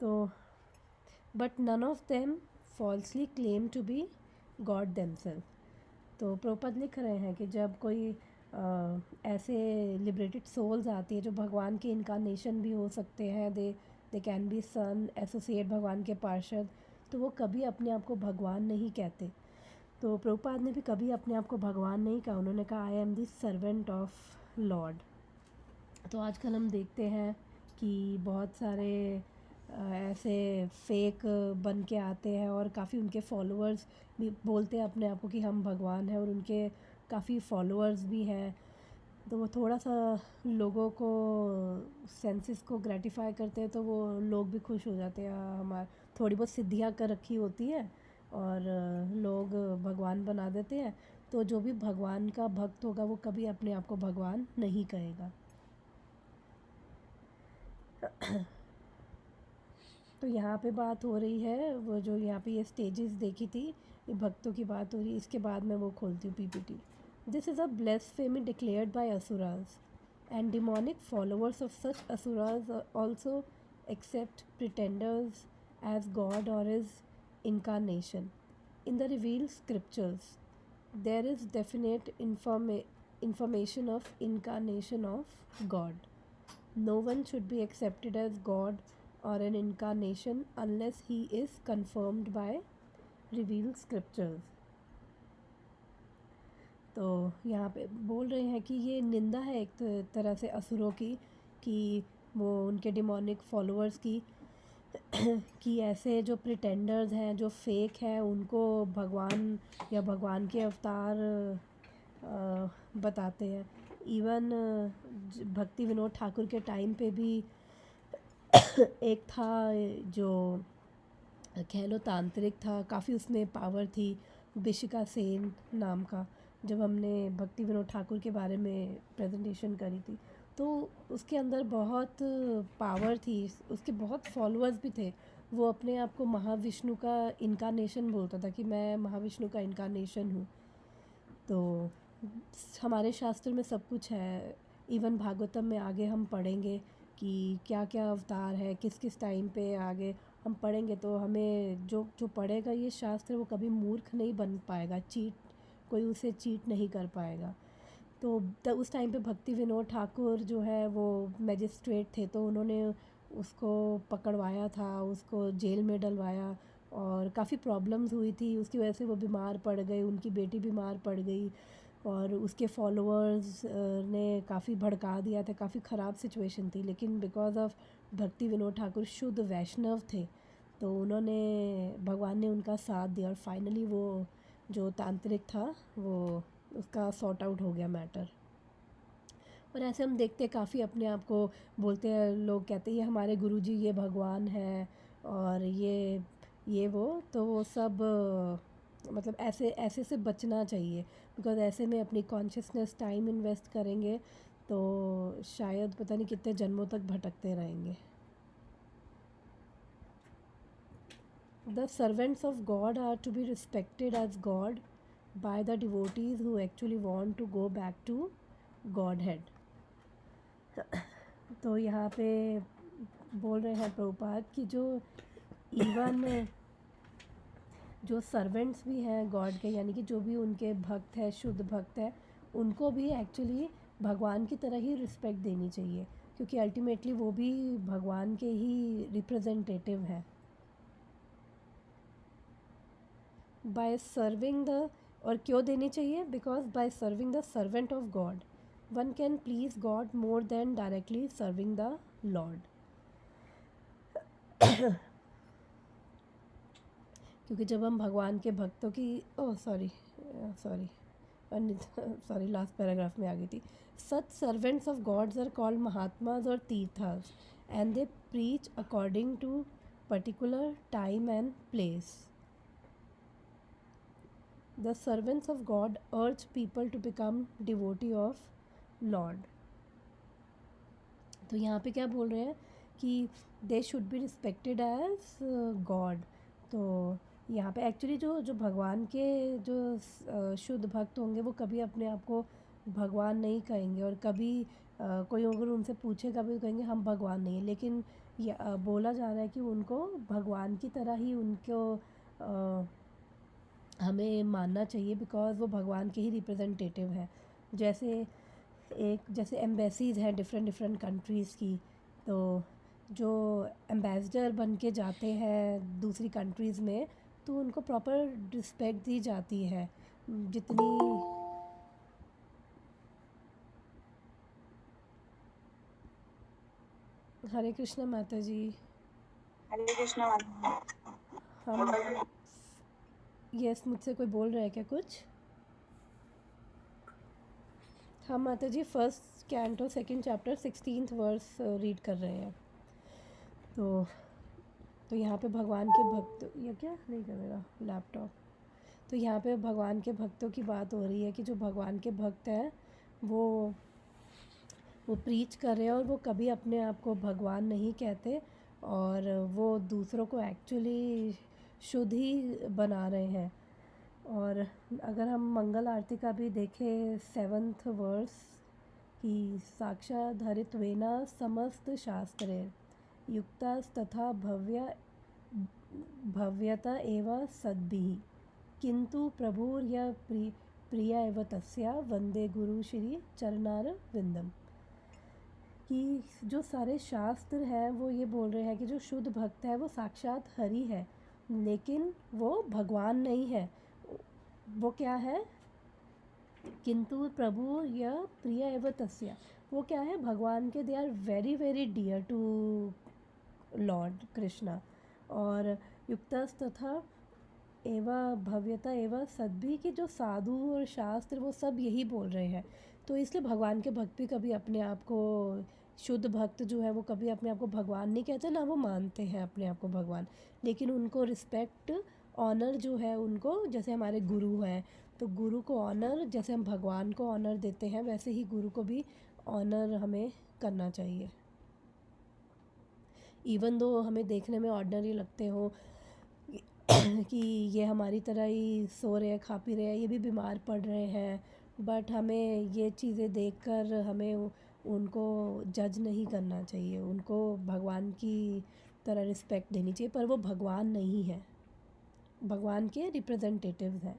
So, but none of them falsely claim to be God themselves. तो प्रभुपाद लिख रहे हैं कि जब कोई ऐसे liberated souls आती है जो भगवान के इनकारनेशन भी हो सकते हैं, they can be son, associate, भगवान के पार्षद, तो वो कभी अपने आप को भगवान नहीं कहते। तो प्रभुपाद ने भी कभी अपने आप को भगवान नहीं कहा। उन्होंने कहा I am the servant of Lord. तो आजकल हम देखते हैं कि बहुत सारे ऐसे फेक बन के आते हैं और काफ़ी उनके फॉलोअर्स भी बोलते हैं अपने आप को कि हम भगवान हैं, और उनके काफ़ी फॉलोअर्स भी हैं। तो वो थोड़ा सा लोगों को सेंसेस को ग्रेटिफाई करते हैं, तो वो लोग भी खुश हो जाते हैं। हमारे थोड़ी बहुत सिद्धियाँ कर रखी होती है और लोग भगवान बना देते हैं। तो जो भी भगवान का भक्त होगा वो कभी अपने आप को भगवान नहीं कहेगा। तो यहाँ पे बात हो रही है, वो जो यहाँ पे ये स्टेजेस देखी थी, ये भक्तों की बात हो रही है। इसके बाद मैं वो खोलती हूँ PPT. This is a blasphemy declared by asuras, and demonic followers of such asuras also accept pretenders as God or his incarnation. In the revealed scriptures, there is definite information of incarnation of God. No one should be accepted as God or an incarnation unless he is confirmed by revealed scriptures. तो यहाँ पे बोल रहे हैं कि ये निंदा है एक तरह से असुरों की, कि वो उनके डिमोनिक फॉलोअर्स की कि ऐसे जो प्रिटेंडर्स हैं, जो फेक हैं, उनको भगवान या भगवान के अवतार बताते हैं। इवन भक्ति विनोद ठाकुर के टाइम पे भी एक था जो कह लो तांत्रिक था, काफ़ी उसमें पावर थी, बिशिका सेन नाम का। जब हमने भक्ति विनोद ठाकुर के बारे में प्रेजेंटेशन करी थी तो उसके अंदर बहुत पावर थी, उसके बहुत फॉलोअर्स भी थे। वो अपने आप को महाविष्णु का इनकारनेशन बोलता था कि मैं महाविष्णु का इनकारनेशन हूँ। तो हमारे शास्त्र में सब कुछ है। इवन भागवतम में आगे हम पढ़ेंगे कि क्या क्या अवतार है, किस किस टाइम पे आगे हम पढ़ेंगे। तो हमें जो जो पढ़ेगा ये शास्त्र वो कभी मूर्ख नहीं बन पाएगा, कोई उसे चीट नहीं कर पाएगा। तो उस टाइम पे भक्ति विनोद ठाकुर जो है वो मैजिस्ट्रेट थे, तो उन्होंने उसको पकड़वाया था, उसको जेल में डलवाया और काफ़ी प्रॉब्लम्स हुई थी। उसकी वजह से वो बीमार पड़ गए, उनकी बेटी बीमार पड़ गई और उसके फॉलोअर्स ने काफ़ी भड़का दिया था, काफ़ी ख़राब सिचुएशन थी। लेकिन बिकॉज ऑफ भक्ति विनोद ठाकुर शुद्ध वैष्णव थे, तो उन्होंने भगवान ने उनका साथ दिया और फाइनली वो जो तांत्रिक था वो उसका सॉर्ट आउट हो गया मैटर। और ऐसे हम देखते काफ़ी अपने आप को बोलते हैं, लोग कहते हैं ये हमारे गुरुजी, ये भगवान है और ये वो, तो वो सब मतलब ऐसे ऐसे से बचना चाहिए। बिकॉज ऐसे में अपनी कॉन्शियसनेस टाइम इन्वेस्ट करेंगे तो शायद पता नहीं कितने जन्मों तक भटकते रहेंगे। The servants of God are to be respected as God by the devotees who actually want to go back to Godhead. तो यहाँ पे बोल रहे हैं प्रभुपाद कि जो इवन जो सर्वेंट्स भी हैं गॉड के, यानी कि जो भी उनके भक्त हैं, शुद्ध भक्त हैं, उनको भी एक्चुअली भगवान की तरह ही रिस्पेक्ट देनी चाहिए, क्योंकि अल्टीमेटली वो भी भगवान के ही रिप्रेजेंटेटिव हैं। बाय सर्विंग द, और क्यों देनी चाहिए? Because by serving the servant of God one can please God more than directly serving the Lord. क्योंकि जब हम भगवान के भक्तों की सॉरी लास्ट पैराग्राफ में आ गई थी। Such servants of gods are called mahatmas और tirthas and they preach according to particular time and place. The servants of God urge people to become devotee of Lord. तो यहाँ पे क्या बोल रहे हैं कि they should be respected as God। तो यहाँ पे एक्चुअली जो भगवान के जो शुद्ध भक्त होंगे वो कभी अपने आप को भगवान नहीं कहेंगे, और कभी कोई अगर उनसे पूछेगा भी कहेंगे हम भगवान नहीं है। लेकिन बोला जा रहा है कि उनको भगवान की तरह ही उनको हमें मानना चाहिए, बिकॉज़ वो भगवान के ही रिप्रेजेंटेटिव है। जैसे एम्बेसीज़ हैं डिफरेंट कंट्रीज़ की, तो जो एम्बेसडर बन के जाते हैं दूसरी कंट्रीज़ में, तो उनको प्रॉपर रिस्पेक्ट दी जाती है। जितनी हरे कृष्णा माता जी। हरे कृष्णा। हम यस, मुझसे कोई बोल रहा है क्या कुछ? हाँ माता जी, first canto second chapter 16th verse read कर रहे हैं। तो यहाँ पे भगवान के भक्त, ये क्या नहीं कर मेरा लैपटॉप। तो यहाँ पे भगवान के भक्तों की बात हो रही है कि जो भगवान के भक्त हैं वो प्रीच कर रहे हैं, और वो कभी अपने आप को भगवान नहीं कहते, और वो दूसरों को एक्चुअली शुद्ध ही बना रहे हैं। और अगर हम मंगल आरती का भी देखें 7th वर्स कि साक्षात हरित्वेना समस्त शास्त्रे युक्तास्तथा भव्यता एव सद्भिः किंतु प्रभुर्य प्रिया एव तस्या वंदे गुरु श्री चरणार विंदम। कि जो सारे शास्त्र हैं वो ये बोल रहे हैं कि जो शुद्ध भक्त है वो साक्षात हरि है, लेकिन वो भगवान नहीं है। वो क्या है? किंतु प्रभु या प्रिय एव तस्या, वो क्या है? भगवान के they are very very dear to Lord Krishna. और युक्तस तथा एवं भव्यता एवं सद्भी की जो साधु और शास्त्र वो सब यही बोल रहे हैं। तो इसलिए भगवान के भक्त भी कभी अपने आप को, शुद्ध भक्त जो है वो कभी अपने आप को भगवान नहीं कहते, ना वो मानते हैं अपने आप को भगवान। लेकिन उनको रिस्पेक्ट, ऑनर जो है उनको, जैसे हमारे गुरु हैं तो गुरु को ऑनर, जैसे हम भगवान को ऑनर देते हैं वैसे ही गुरु को भी ऑनर हमें करना चाहिए। इवन दो हमें देखने में ऑर्डिनरी लगते हो कि ये हमारी तरह ही सो रहे हैं, खा पी रहे हैं, ये भी बीमार पड़ रहे हैं, बट हमें ये चीज़ें देखकर हमें उनको जज नहीं करना चाहिए, उनको भगवान की तरह रिस्पेक्ट देनी चाहिए। पर वो भगवान नहीं है, भगवान के रिप्रेजेंटेटिव्स हैं।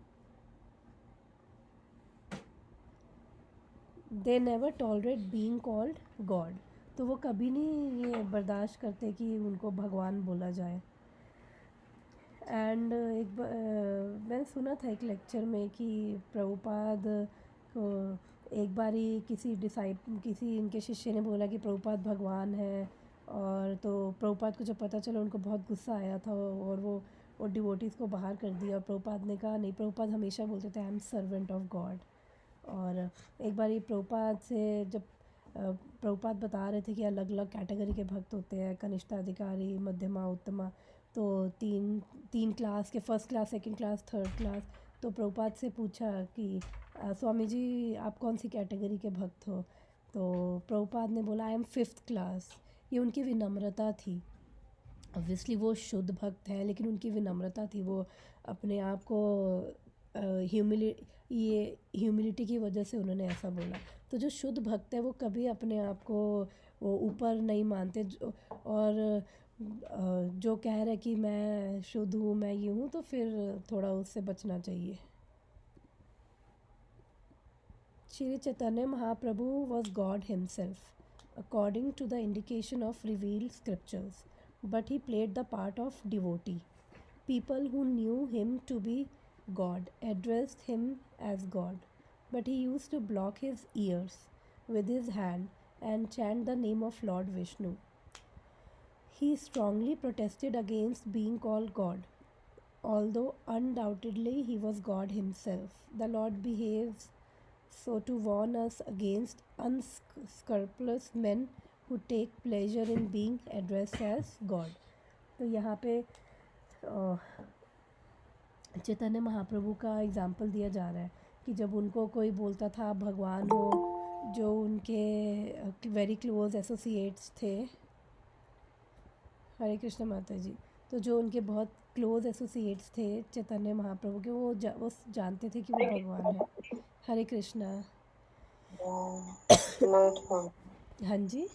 They never tolerate being called God. तो वो कभी नहीं ये बर्दाश्त करते कि उनको भगवान बोला जाए। एंड मैंने सुना था एक लेक्चर में कि प्रभुपाद को एक बारी किसी इनके शिष्य ने बोला कि प्रभुपाद भगवान है, और तो प्रभुपाद को जब पता चला उनको बहुत गुस्सा आया था, और वो डिवोटीज़ को बाहर कर दिया। और प्रभुपाद ने कहा नहीं, प्रभुपाद हमेशा बोलते थे I am servant of God. और एक बारी प्रभुपाद से जब प्रभुपाद बता रहे थे कि अलग अलग कैटेगरी के भक्त होते हैं, कनिष्ठाधिकारी, मध्यमा, उत्तमा, तो तीन क्लास के, first class, second class, third class. तो प्रभुपाद से पूछा कि स्वामी जी आप कौन सी कैटेगरी के भक्त हो? तो प्रभुपाद ने बोला आई एम फिफ्थ क्लास। ये उनकी विनम्रता थी। ऑब्वियसली वो शुद्ध भक्त है, लेकिन उनकी विनम्रता थी, वो अपने आप को ह्यूमिलिटी की वजह से उन्होंने ऐसा बोला। तो जो शुद्ध भक्त है वो कभी अपने आप को वो ऊपर नहीं मानते, और जो कह रहे कि मैं शुद्ध हूँ, मैं ये हूँ, तो फिर थोड़ा उससे बचना चाहिए। Shri Chaitanya Mahaprabhu was God himself according to the indication of revealed scriptures, but he played the part of devotee. People who knew him to be God addressed him as God, but he used to block his ears with his hand and chant the name of Lord Vishnu. He strongly protested against being called God, although undoubtedly he was God himself. The Lord behaves so to warn us against unscrupulous men who take pleasure in being addressed as God. तो यहाँ पे चैतन्य महाप्रभु का example दिया जा रहा है कि जब उनको कोई बोलता था आप भगवान हो, जो उनके वेरी क्लोज एसोसिएट्स थे, हरे कृष्ण माता जी, तो जो उनके बहुत क्लोज एसोसिएट्स थे चैतन्य महाप्रभु के, वो जानते थे कि वो भगवान है। हरे कृष्णा। हाँ जी।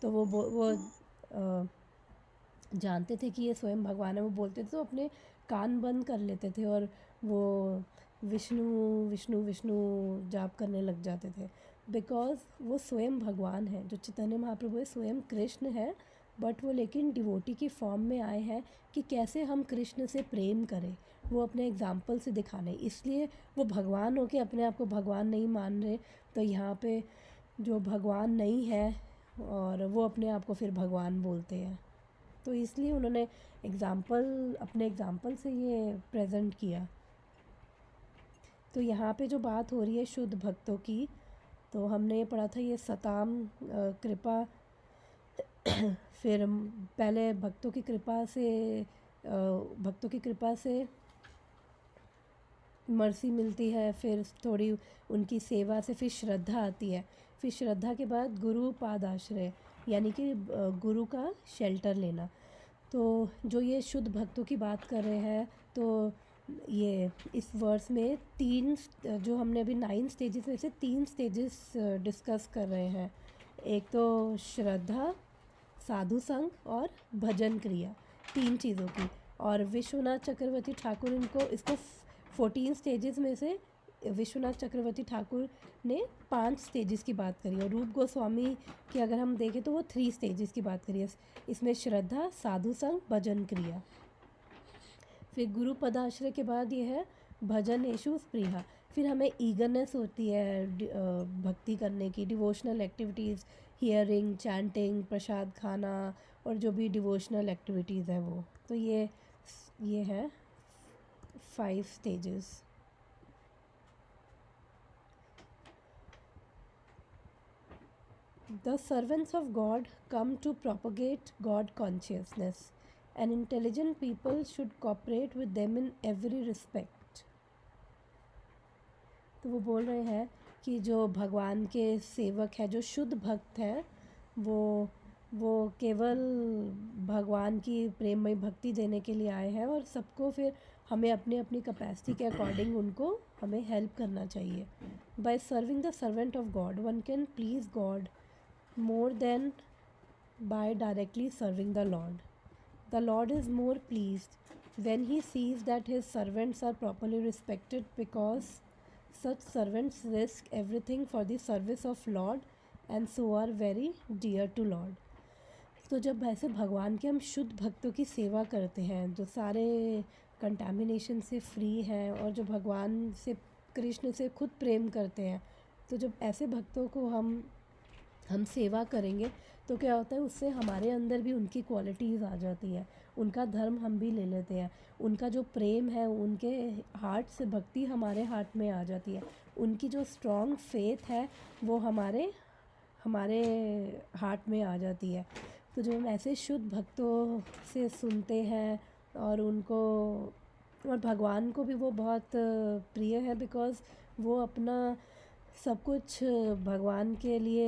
तो वो जानते थे कि ये स्वयं भगवान है, वो बोलते थे तो अपने कान बंद कर लेते थे और वो विष्णु विष्णु विष्णु जाप करने लग जाते थे, बिकॉज वो स्वयं भगवान है। जो चैतन्य महाप्रभु है स्वयं कृष्ण है, बट वो लेकिन डिवोटी की फॉर्म में आए हैं कि कैसे हम कृष्ण से प्रेम करें, वो अपने एग्जाम्पल से दिखाने। इसलिए वो भगवान हो के अपने आप को भगवान नहीं मान रहे। तो यहाँ पे जो भगवान नहीं है और वो अपने आप को फिर भगवान बोलते हैं, तो इसलिए उन्होंने अपने एग्जाम्पल से ये प्रेजेंट किया। तो यहाँ पे जो बात हो रही है शुद्ध भक्तों की, तो हमने ये पढ़ा था ये सताम कृपा, फिर पहले भक्तों की कृपा से मर्सी मिलती है, फिर थोड़ी उनकी सेवा से फिर श्रद्धा आती है, फिर श्रद्धा के बाद गुरु पादाश्रय यानी कि गुरु का शेल्टर लेना। तो जो ये शुद्ध भक्तों की बात कर रहे हैं, तो ये इस वर्स में जो हमने अभी 9 स्टेजेस में से 3 स्टेजेस डिस्कस कर रहे हैं। एक तो श्रद्धा, साधु संग और भजन क्रिया, 3 चीज़ों की। और विश्वनाथ चक्रवर्ती ठाकुर इसको 14 स्टेजेस में से विश्वनाथ चक्रवर्ती ठाकुर ने 5 स्टेजेस की बात करी, और रूप गोस्वामी की अगर हम देखें तो वो 3 स्टेजेस की बात करी है। इसमें श्रद्धा, साधु संग, भजन क्रिया। फिर गुरु पदाश्रय के बाद ये है भजन येषु स्पृहा। फिर हमें ईगरनेस होती है भक्ति करने की, डिवोशनल एक्टिविटीज़, हियरिंग, चैंटिंग, प्रसाद खाना, और जो भी डिवोशनल एक्टिविटीज़ है वो। तो ये है 5 stages. The servants of God come to propagate God consciousness, and intelligent people should cooperate with them in every respect. तो वो बोल रहे हैं कि जो भगवान के सेवक है, जो शुद्ध भक्त है, वो केवल भगवान की प्रेममय भक्ति देने के लिए आए हैं, और सबको फिर हमें अपनी अपनी कैपेसिटी के अकॉर्डिंग उनको हमें हेल्प करना चाहिए. By serving the servant of God one can please God more than by directly serving the Lord. The Lord is more pleased when he sees that his servants are properly respected, because such servants risk everything for the service of Lord and so are very dear to Lord. तो जब ऐसे भगवान के हम शुद्ध भक्तों की सेवा करते हैं, जो सारे कंटामिनेशन से फ्री हैं और जो भगवान से, कृष्ण से खुद प्रेम करते हैं, तो जब ऐसे भक्तों को हम सेवा करेंगे तो क्या होता है, उससे हमारे अंदर भी उनकी क्वालिटीज़ आ जाती है, उनका धर्म हम भी ले लेते हैं, उनका जो प्रेम है, उनके हार्ट से भक्ति हमारे हार्ट में आ जाती है, उनकी जो स्ट्रॉन्ग फेथ है वो हमारे हार्ट में आ जाती है. तो जब हम ऐसे शुद्ध भक्तों से सुनते हैं और उनको, और भगवान को भी वो बहुत प्रिय है, बिकॉज़ वो अपना सब कुछ भगवान के लिए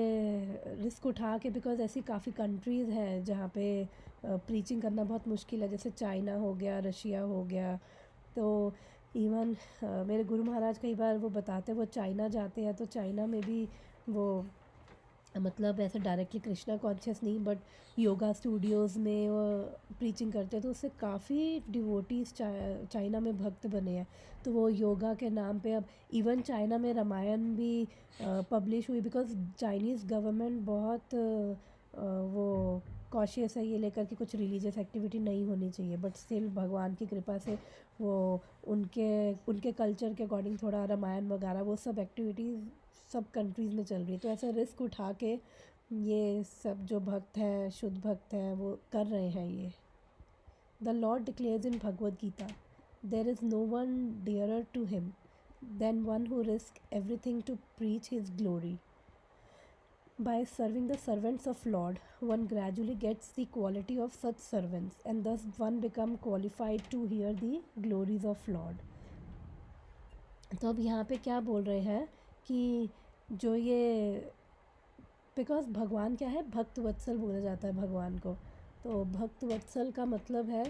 रिस्क उठा के, बिकॉज़ ऐसी काफ़ी कंट्रीज़ हैं जहाँ पे प्रीचिंग करना बहुत मुश्किल है, जैसे चाइना हो गया, रशिया हो गया. तो इवन मेरे गुरु महाराज कई बार वो बताते, वो चाइना जाते हैं तो चाइना में भी वो, मतलब ऐसे डायरेक्टली कृष्णा कॉन्शियस नहीं, बट योगा स्टूडियोज़ में वो प्रीचिंग करते हैं, तो उससे काफ़ी डिवोटीज़ चाइना में भक्त बने हैं. तो वो योगा के नाम पे अब इवन चाइना में रामायण भी पब्लिश हुई, बिकॉज़ चाइनीज़ गवर्नमेंट बहुत वो कॉशियस है ये लेकर कि कुछ रिलीजियस एक्टिविटी नहीं होनी चाहिए, बट स्टिल भगवान की कृपा से वो उनके कल्चर के अकॉर्डिंग थोड़ा रामायण वगैरह वो सब एक्टिविटीज़ सब कंट्रीज़ में चल रही है. तो ऐसा रिस्क उठा के ये सब जो भक्त हैं, शुद्ध भक्त हैं, वो कर रहे हैं ये. The Lord declares in Bhagavad Gita, there is no one dearer to him than one who risk everything to preach his glory. By serving the servants of Lord, one gradually gets the quality of such servants, and thus one become qualified to hear the glories of Lord. तो अब यहाँ पे क्या बोल रहे हैं कि जो ये, बिकॉज भगवान क्या है, भक्त वत्सल बोला जाता है भगवान को. तो भक्त वत्सल का मतलब है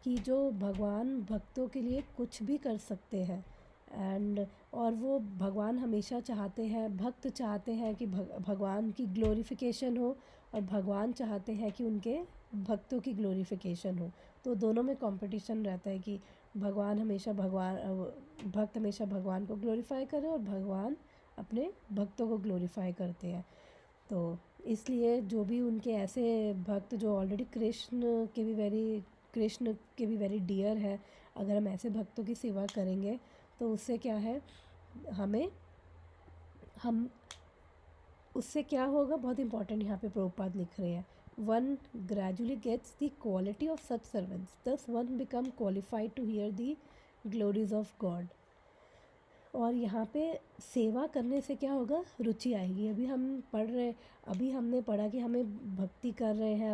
कि जो भगवान भक्तों के लिए कुछ भी कर सकते हैं, एंड और वो भगवान हमेशा चाहते हैं, भक्त चाहते हैं कि भगवान की ग्लोरिफिकेशन हो, और भगवान चाहते हैं कि उनके भक्तों की ग्लोरिफिकेशन हो. तो दोनों में कंपटीशन रहता है कि भक्त हमेशा भगवान को ग्लोरीफाई करें और भगवान अपने भक्तों को ग्लोरीफाई करते हैं. तो इसलिए जो भी उनके ऐसे भक्त जो ऑलरेडी कृष्ण के भी वेरी डियर है, अगर हम ऐसे भक्तों की सेवा करेंगे तो उससे क्या है, हम उससे क्या होगा, बहुत इंपॉर्टेंट यहाँ पे प्रभुपाद लिख रहे हैं. One gradually gets the quality of such servants, thus one become qualified to hear the glories of God. और यहाँ पे सेवा करने से क्या होगा, रुचि आएगी. अभी हमने पढ़ा कि हमें भक्ति कर रहे हैं,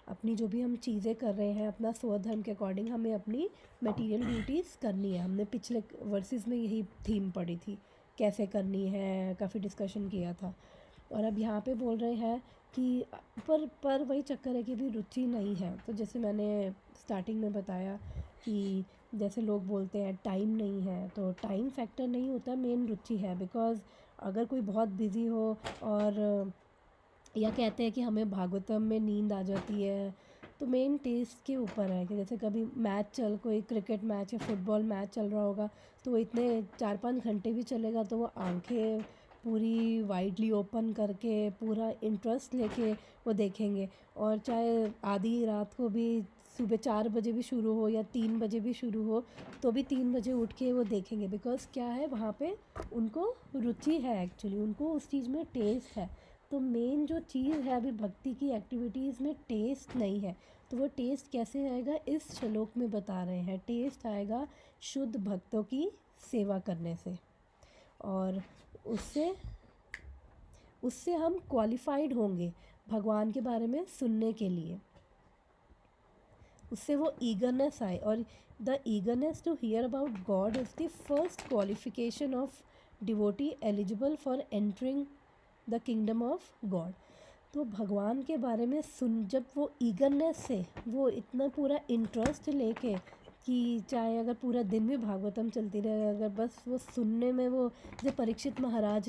अपनी जो भी हम चीज़ें कर रहे हैं, अपना स्वधर्म के अकॉर्डिंग हमें अपनी मटेरियल ड्यूटीज़ करनी है. हमने पिछले वर्सेस में यही थीम पढ़ी थी, कैसे करनी है, काफ़ी डिस्कशन किया था. और अब यहाँ पे बोल रहे हैं कि पर वही चक्कर है कि अभी रुचि नहीं है. तो जैसे मैंने स्टार्टिंग में बताया कि जैसे लोग बोलते हैं टाइम नहीं है, तो टाइम फैक्टर नहीं होता, मेन रुचि है. बिकॉज़ अगर कोई बहुत बिज़ी हो, और या कहते हैं कि हमें भागवतम में नींद आ जाती है, तो मेन टेस्ट के ऊपर है. कि जैसे कभी कोई क्रिकेट मैच या फुटबॉल मैच चल रहा होगा, तो वो इतने 4-5 घंटे भी चलेगा तो वो आंखें पूरी वाइडली ओपन करके पूरा इंटरेस्ट लेके वो देखेंगे. और चाहे आधी रात को भी, सुबह 4 बजे भी शुरू हो या 3 बजे भी शुरू हो, तो भी 3 बजे उठ के वो देखेंगे. बिकॉज़ क्या है, वहाँ पे उनको रुचि है, एक्चुअली उनको उस चीज़ में टेस्ट है. तो मेन जो चीज़ है अभी भक्ति की एक्टिविटीज़ में टेस्ट नहीं है. तो वो टेस्ट कैसे आएगा, इस श्लोक में बता रहे हैं. टेस्ट आएगा शुद्ध भक्तों की सेवा करने से, और उससे हम क्वालिफाइड होंगे भगवान के बारे में सुनने के लिए. उससे वो ईगरनेस आए, और the eagerness to hear about God is the first qualification of devotee eligible for entering the kingdom of God. तो भगवान के बारे में जब वो ईगरनेस से, वो इतना पूरा इंटरेस्ट लेके कि चाहे अगर पूरा दिन भी भागवतम चलती रहे, अगर बस वो सुनने में, वो जो परीक्षित महाराज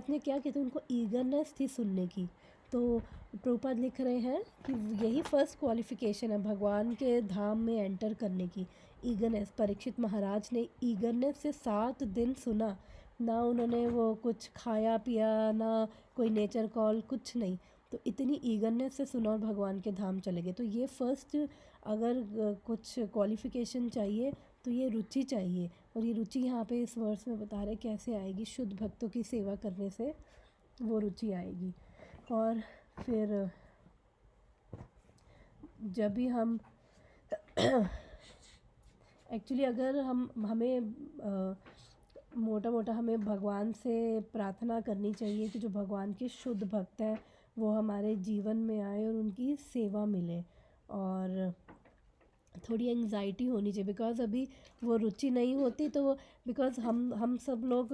ने क्या किया था, उनको ईगरनेस थी सुनने की। तो प्रभुपाद लिख रहे हैं कि यही फर्स्ट क्वालिफिकेशन है भगवान के धाम में एंटर करने की, ईगरनेस। परीक्षित महाराज ने ईगरनेस से 7 दिन सुना, ना उन्होंने वो कुछ खाया पिया, ना कोई नेचर कॉल, कुछ नहीं। तो इतनी ईगरनेस से सुना और भगवान के धाम चले गए। तो ये फर्स्ट, अगर कुछ क्वालिफिकेशन चाहिए तो ये रुचि चाहिए। और ये रुचि यहाँ पे इस वर्स में बता रहे कैसे आएगी, शुद्ध भक्तों की सेवा करने से वो रुचि आएगी। और फिर जब भी हम एक्चुअली अगर हमें मोटा मोटा हमें भगवान से प्रार्थना करनी चाहिए कि जो भगवान के शुद्ध भक्त हैं वो हमारे जीवन में आए और उनकी सेवा मिले। और थोड़ी एंग्जाइटी होनी चाहिए, बिकॉज़ अभी वो रुचि नहीं होती, तो बिकॉज़ हम सब लोग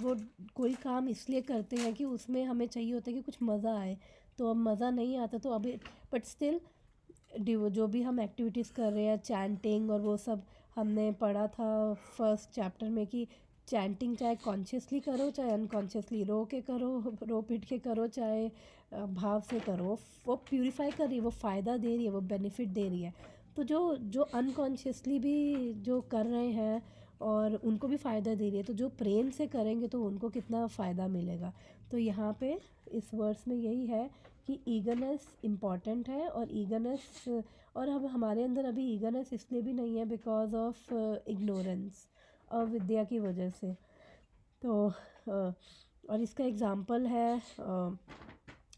वो कोई काम इसलिए करते हैं कि उसमें हमें चाहिए होता है कि कुछ मज़ा आए। तो अब मज़ा नहीं आता, तो अभी बट स्टिल जो भी हम एक्टिविटीज़ कर रहे हैं, चैंटिंग और वो सब, हमने पढ़ा था फर्स्ट चैप्टर में कि चैंटिंग चाहे कॉन्शियसली करो चाहे अनकॉन्शियसली, रो के करो, रो पीट के करो, चाहे भाव से करो, वो प्यूरिफाई कर रही है, वो फ़ायदा दे रही है, वो बेनिफिट दे रही है। तो जो अनकॉन्शियसली भी जो कर रहे हैं और उनको भी फ़ायदा दे रही है, तो जो प्रेम से करेंगे तो उनको कितना फ़ायदा मिलेगा। तो यहाँ पे इस वर्स में यही है कि ईगरनेस इम्पॉर्टेंट है। और ईगरनेस, और अब हमारे अंदर अभी ईगरनेस इसलिए भी नहीं है बिकॉज ऑफ इग्नोरेंस, अविद्या की वजह से। तो और इसका एग्ज़ाम्पल है,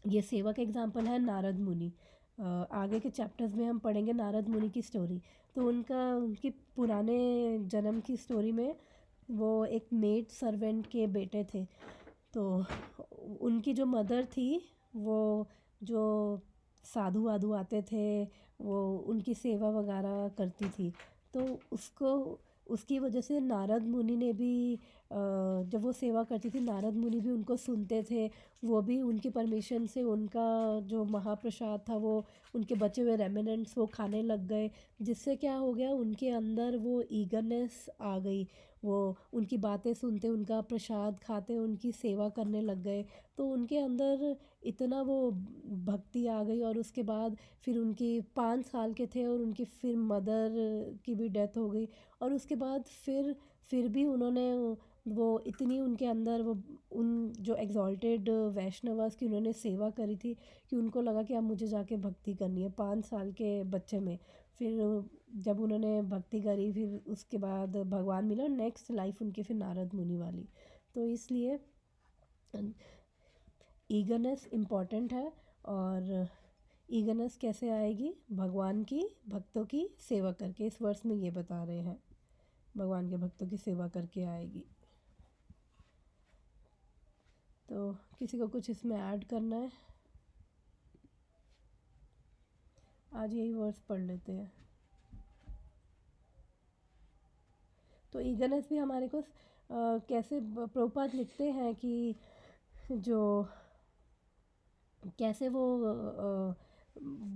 ये सेवा का एग्ज़ाम्पल है नारद मुनि। आगे के चैप्टर्स में हम पढ़ेंगे नारद मुनि की स्टोरी। तो उनकी पुराने जन्म की स्टोरी में वो एक मेड सर्वेंट के बेटे थे। तो उनकी जो मदर थी, वो जो साधु वाधु आते थे वो उनकी सेवा वगैरह करती थी। तो उसकी वजह से नारद मुनि ने भी, जब वो सेवा करती थी नारद मुनि भी उनको सुनते थे। वो भी उनकी परमिशन से उनका जो महाप्रसाद था वो उनके बचे हुए रेमिनेंट्स वो खाने लग गए। जिससे क्या हो गया, उनके अंदर वो ईगरनेस आ गई। वो उनकी बातें सुनते, उनका प्रसाद खाते, उनकी सेवा करने लग गए। तो उनके अंदर इतना वो भक्ति आ गई। और उसके बाद फिर उनकी 5 साल के थे और उनकी फिर मदर की भी डेथ हो गई। और उसके बाद फिर भी उन्होंने वो इतनी उनके अंदर वो उन जो एग्जॉल्टेड वैष्णवास की उन्होंने सेवा करी थी कि उनको लगा कि अब मुझे जाके भक्ति करनी है 5 साल के बच्चे में। फिर जब उन्होंने भक्ति करी, फिर उसके बाद भगवान मिला, नेक्स्ट लाइफ उनकी फिर नारद मुनि वाली। तो इसलिए ईगरनेस इम्पॉर्टेंट है। और ईगरनेस कैसे आएगी, भगवान की भक्तों की सेवा करके। इस वर्ष में ये बता रहे हैं भगवान के भक्तों की सेवा करके आएगी। तो किसी को कुछ इसमें ऐड करना है? आज यही वर्स पढ़ लेते हैं। तो ईगरनेस भी हमारे को कैसे प्रभुपाद लिखते हैं कि जो कैसे वो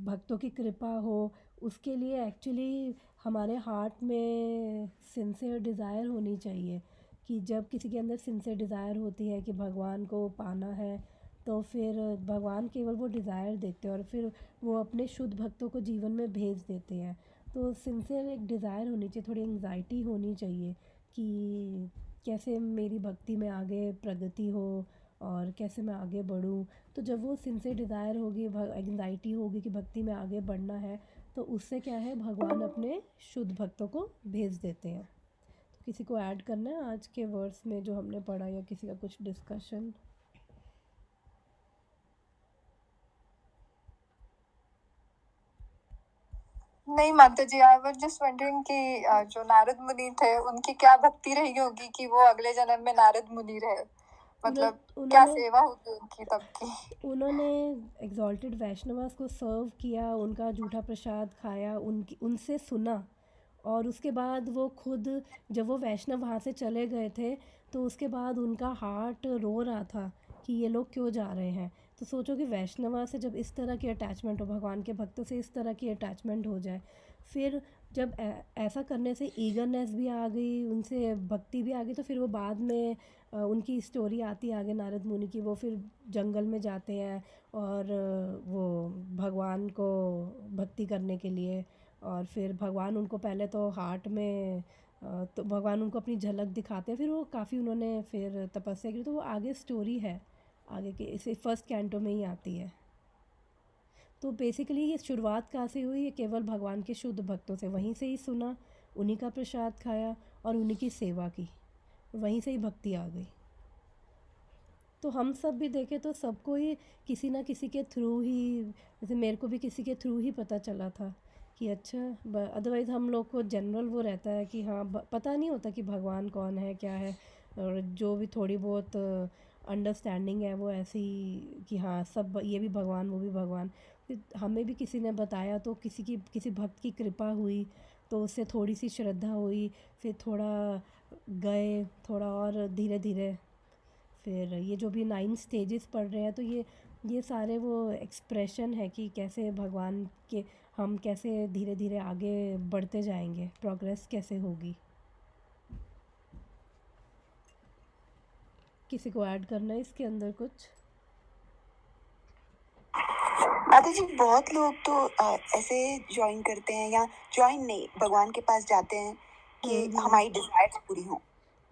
भक्तों की कृपा हो, उसके लिए एक्चुअली हमारे हार्ट में सिंसियर डिज़ायर होनी चाहिए। कि जब किसी के अंदर सिंसियर डिज़ायर होती है कि भगवान को पाना है, तो फिर भगवान केवल वो डिज़ायर देते हैं और फिर वो अपने शुद्ध भक्तों को जीवन में भेज देते हैं। तो सिंसियर एक डिज़ायर होनी चाहिए, थोड़ी एंग्जाइटी होनी चाहिए कि कैसे मेरी भक्ति में आगे प्रगति हो और कैसे मैं आगे बढ़ूं। तो जब वो सिंसियर डिज़ायर होगी, एंग्जाइटी होगी कि भक्ति में आगे बढ़ना है, तो उससे क्या है, भगवान अपने शुद्ध भक्तों को भेज देते हैं। तो किसी को ऐड करना है आज के वर्ड्स में जो हमने पढ़ा, या किसी का कुछ डिस्कशन? नहीं माता जी, आई वाज जस्ट वंडरिंग कि जो नारद मुनि थे उनकी क्या भक्ति रही होगी कि वो अगले जन्म में नारद मुनि रहे। मतलब क्या उन्होंने सेवा होगी उनकी तब की। उन्होंने एग्जॉल्टेड वैष्णवास को सर्व किया, उनका जूठा प्रसाद खाया, उनसे सुना और उसके बाद वो खुद, जब वो वैष्णव वहाँ से चले गए थे, तो उसके बाद उनका हार्ट रो रहा था कि ये लोग क्यों जा रहे हैं। तो सोचो कि वैष्णवा से जब इस तरह की अटैचमेंट हो, भगवान के भक्तों से इस तरह की अटैचमेंट हो जाए, फिर जब ऐसा करने से ईगरनेस भी आ गई, उनसे भक्ति भी आ गई, तो फिर वो बाद में उनकी स्टोरी आती है आगे नारद मुनि की। वो फिर जंगल में जाते हैं और वो भगवान को भक्ति करने के लिए, और फिर भगवान उनको पहले तो हार्ट में तो भगवान उनको अपनी झलक दिखाते हैं, फिर वो काफ़ी उन्होंने फिर तपस्या की। तो वो आगे स्टोरी है, आगे के इसे फर्स्ट कैंटो में ही आती है। तो बेसिकली ये शुरुआत कहाँ से हुई, ये केवल भगवान के शुद्ध भक्तों से, वहीं से ही सुना, उन्हीं का प्रसाद खाया और उन्हीं की सेवा की, वहीं से ही भक्ति आ गई। तो हम सब भी देखें तो सबको ही किसी ना किसी के थ्रू ही, जैसे मेरे को भी किसी के थ्रू ही पता चला था कि अच्छा, अदरवाइज़ हम लोग को जनरल वो रहता है कि हाँ पता नहीं होता कि भगवान कौन है क्या है, और जो भी थोड़ी बहुत अंडरस्टैंडिंग है वो ऐसी कि हाँ सब ये भी भगवान वो भी भगवान। फिर हमें भी किसी ने बताया, तो किसी भक्त की कृपा हुई, तो उससे थोड़ी सी श्रद्धा हुई, फिर थोड़ा गए, थोड़ा और धीरे धीरे फिर ये जो भी 9 स्टेजेस पढ़ रहे हैं, तो ये सारे वो एक्सप्रेशन है कि कैसे भगवान के हम कैसे धीरे धीरे आगे बढ़ते जाएंगे, प्रोग्रेस कैसे होगी। किसी को ऐड करना है इसके अंदर कुछ? माता जी, बहुत लोग तो ऐसे ज्वाइन करते हैं, या ज्वाइन नहीं, भगवान के पास जाते हैं कि हमारी डिजायर्स पूरी हों।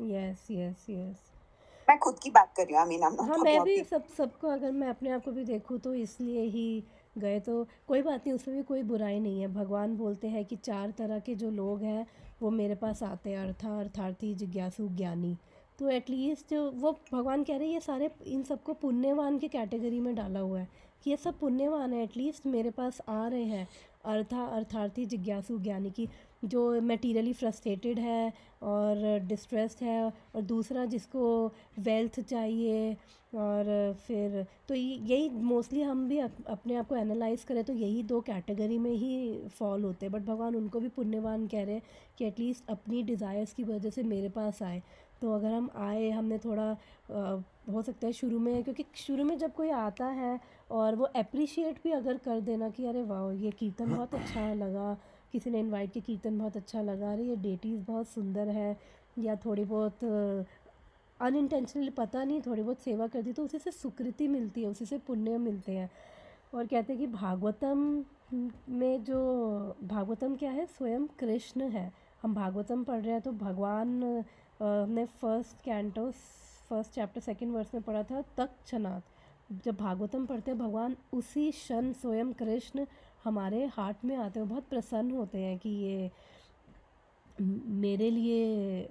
Yes yes yes. मैं खुद की बात कर रही हूँ, आई मीन आई एम हाँ, नॉट मैं टॉकिंग भी अबाउट सबको, अगर मैं अपने आप को भी देखूँ तो इसलिए ही गए, तो कोई बात नहीं, उसमें भी कोई बुराई नहीं है। भगवान बोलते हैं कि 4 तरह के जो लोग हैं वो मेरे पास आते हैं, अर्थार्थी, जिज्ञासु, ज्ञानी। तो एटलीस्ट वो भगवान कह रहे हैं ये सारे, इन सबको पुण्यवान की कैटेगरी में डाला हुआ है कि ये सब पुण्यवान है, एटलीस्ट मेरे पास आ रहे हैं। अर्थार्थी, जिज्ञासु, ज्ञानी की जो मटेरियली फ्रस्ट्रेटेड है और डिस्ट्रेस्ड है, और दूसरा जिसको वेल्थ चाहिए, और फिर तो यही मोस्टली हम भी अपने आप को एनालाइज करें तो यही 2 कैटेगरी में ही फॉल होते हैं। बट भगवान उनको भी पुण्यवान कह रहे हैं कि एटलीस्ट अपनी डिज़ायर्स की वजह से मेरे पास आए। तो अगर हम आए, हमने थोड़ा हो सकता है शुरू में, क्योंकि शुरू में जब कोई आता है और वो अप्रिशिएट भी अगर कर देना कि अरे वाह ये कीर्तन बहुत अच्छा लगा, किसी ने इनवाइट किया, कीर्तन बहुत अच्छा लगा, अरे ये डेटीज़ बहुत सुंदर है, या थोड़ी बहुत अनइंटेंशनली पता नहीं थोड़ी बहुत सेवा कर दी, तो उसी से सुकृति मिलती है, उसी से पुण्य मिलते हैं। और कहते हैं कि भागवतम में जो भागवतम क्या है, स्वयं कृष्ण है। हम भागवतम पढ़ रहे हैं तो भगवान ने first canto first chapter second verse में पढ़ा था तत्क्षणात। जब भागवतम पढ़ते हैं भगवान उसी क्षण स्वयं कृष्ण हमारे हार्ट में आते हैं, बहुत प्रसन्न होते हैं कि ये मेरे लिए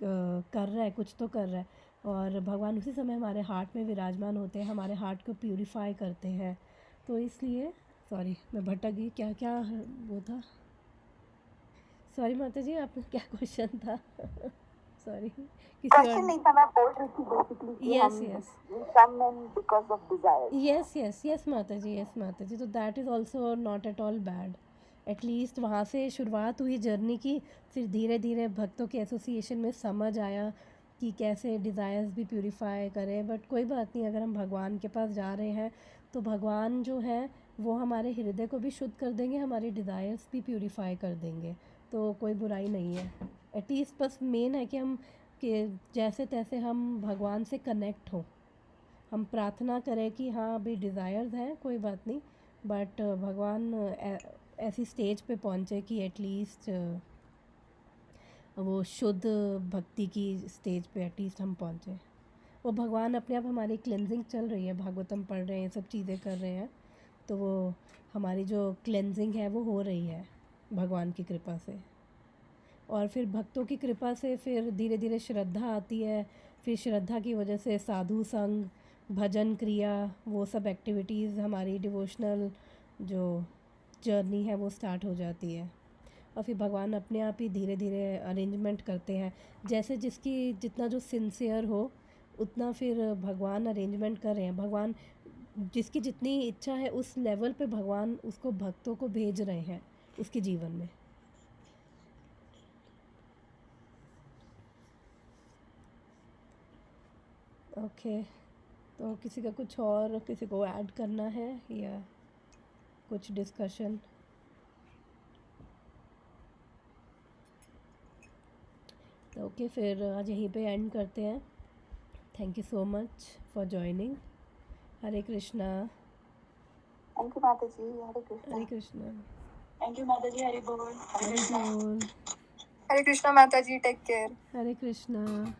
कर रहा है, कुछ तो कर रहा है। और भगवान उसी समय हमारे हार्ट में विराजमान होते हैं, हमारे हार्ट को प्यूरिफाई करते हैं। तो इसलिए सॉरी मैं भटक गई, क्या क्या वो था, सॉरी माता जी आपका क्या क्वेश्चन था? सॉरी किसी क्वेश्चन और। नहीं था, मैं बोल रही थी बेसिकली कि यस हम yes come in because of desire. Yes yes yes माता जी, यस माता जी। तो that is also not at all bad. At least वहाँ से शुरुआत हुई जर्नी की, फिर धीरे धीरे भक्तों के एसोसिएशन में समझ आया कि कैसे डिज़ायर्स भी प्यूरिफाई करें। बट कोई बात नहीं, अगर हम भगवान के पास जा रहे हैं तो भगवान जो है वो हमारे हृदय को भी शुद्ध कर देंगे, हमारी डिज़ायर्स भी प्यूरिफाई कर देंगे। तो कोई बुराई नहीं है। एटलीस्ट बस मेन है कि हम कि जैसे तैसे हम भगवान से कनेक्ट हों, हम प्रार्थना करें कि हाँ अभी डिज़ायर्स हैं कोई बात नहीं, बट भगवान ऐसी स्टेज पे पहुँचे कि एटलीस्ट वो शुद्ध भक्ति की स्टेज पे एटलीस्ट हम पहुँचे। वो भगवान अपने आप, हमारी क्लेंजिंग चल रही है, भागवतम पढ़ रहे हैं, ये सब चीज़ें कर रहे हैं, तो वो हमारी जो क्लेंजिंग है वो हो रही है भगवान की कृपा से। और फिर भक्तों की कृपा से फिर धीरे धीरे श्रद्धा आती है, फिर श्रद्धा की वजह से साधु संग, भजन क्रिया, वो सब एक्टिविटीज़, हमारी डिवोशनल जो जर्नी है वो स्टार्ट हो जाती है। और फिर भगवान अपने आप ही धीरे धीरे अरेंजमेंट करते हैं, जैसे जिसकी जितना जो सिंसियर हो उतना फिर भगवान अरेंजमेंट कर रहे हैं। भगवान जिसकी जितनी इच्छा है उस लेवल पे भगवान उसको भक्तों को भेज रहे हैं उसके जीवन में। ओके, तो किसी का कुछ और किसी को ऐड करना है या कुछ डिस्कशन? तो ओके, फिर आज यहीं पे एंड करते हैं। Thank you so much for joining. Hare Krishna. Thank you माता जी, हरे कृष्णा। हरे कृष्णा। थैंक यू माता जी, हरि बोल, हरे हरे कृष्णा। बोल। हरे कृष्णा माता जी, टेक केयर। हरे कृष्णा।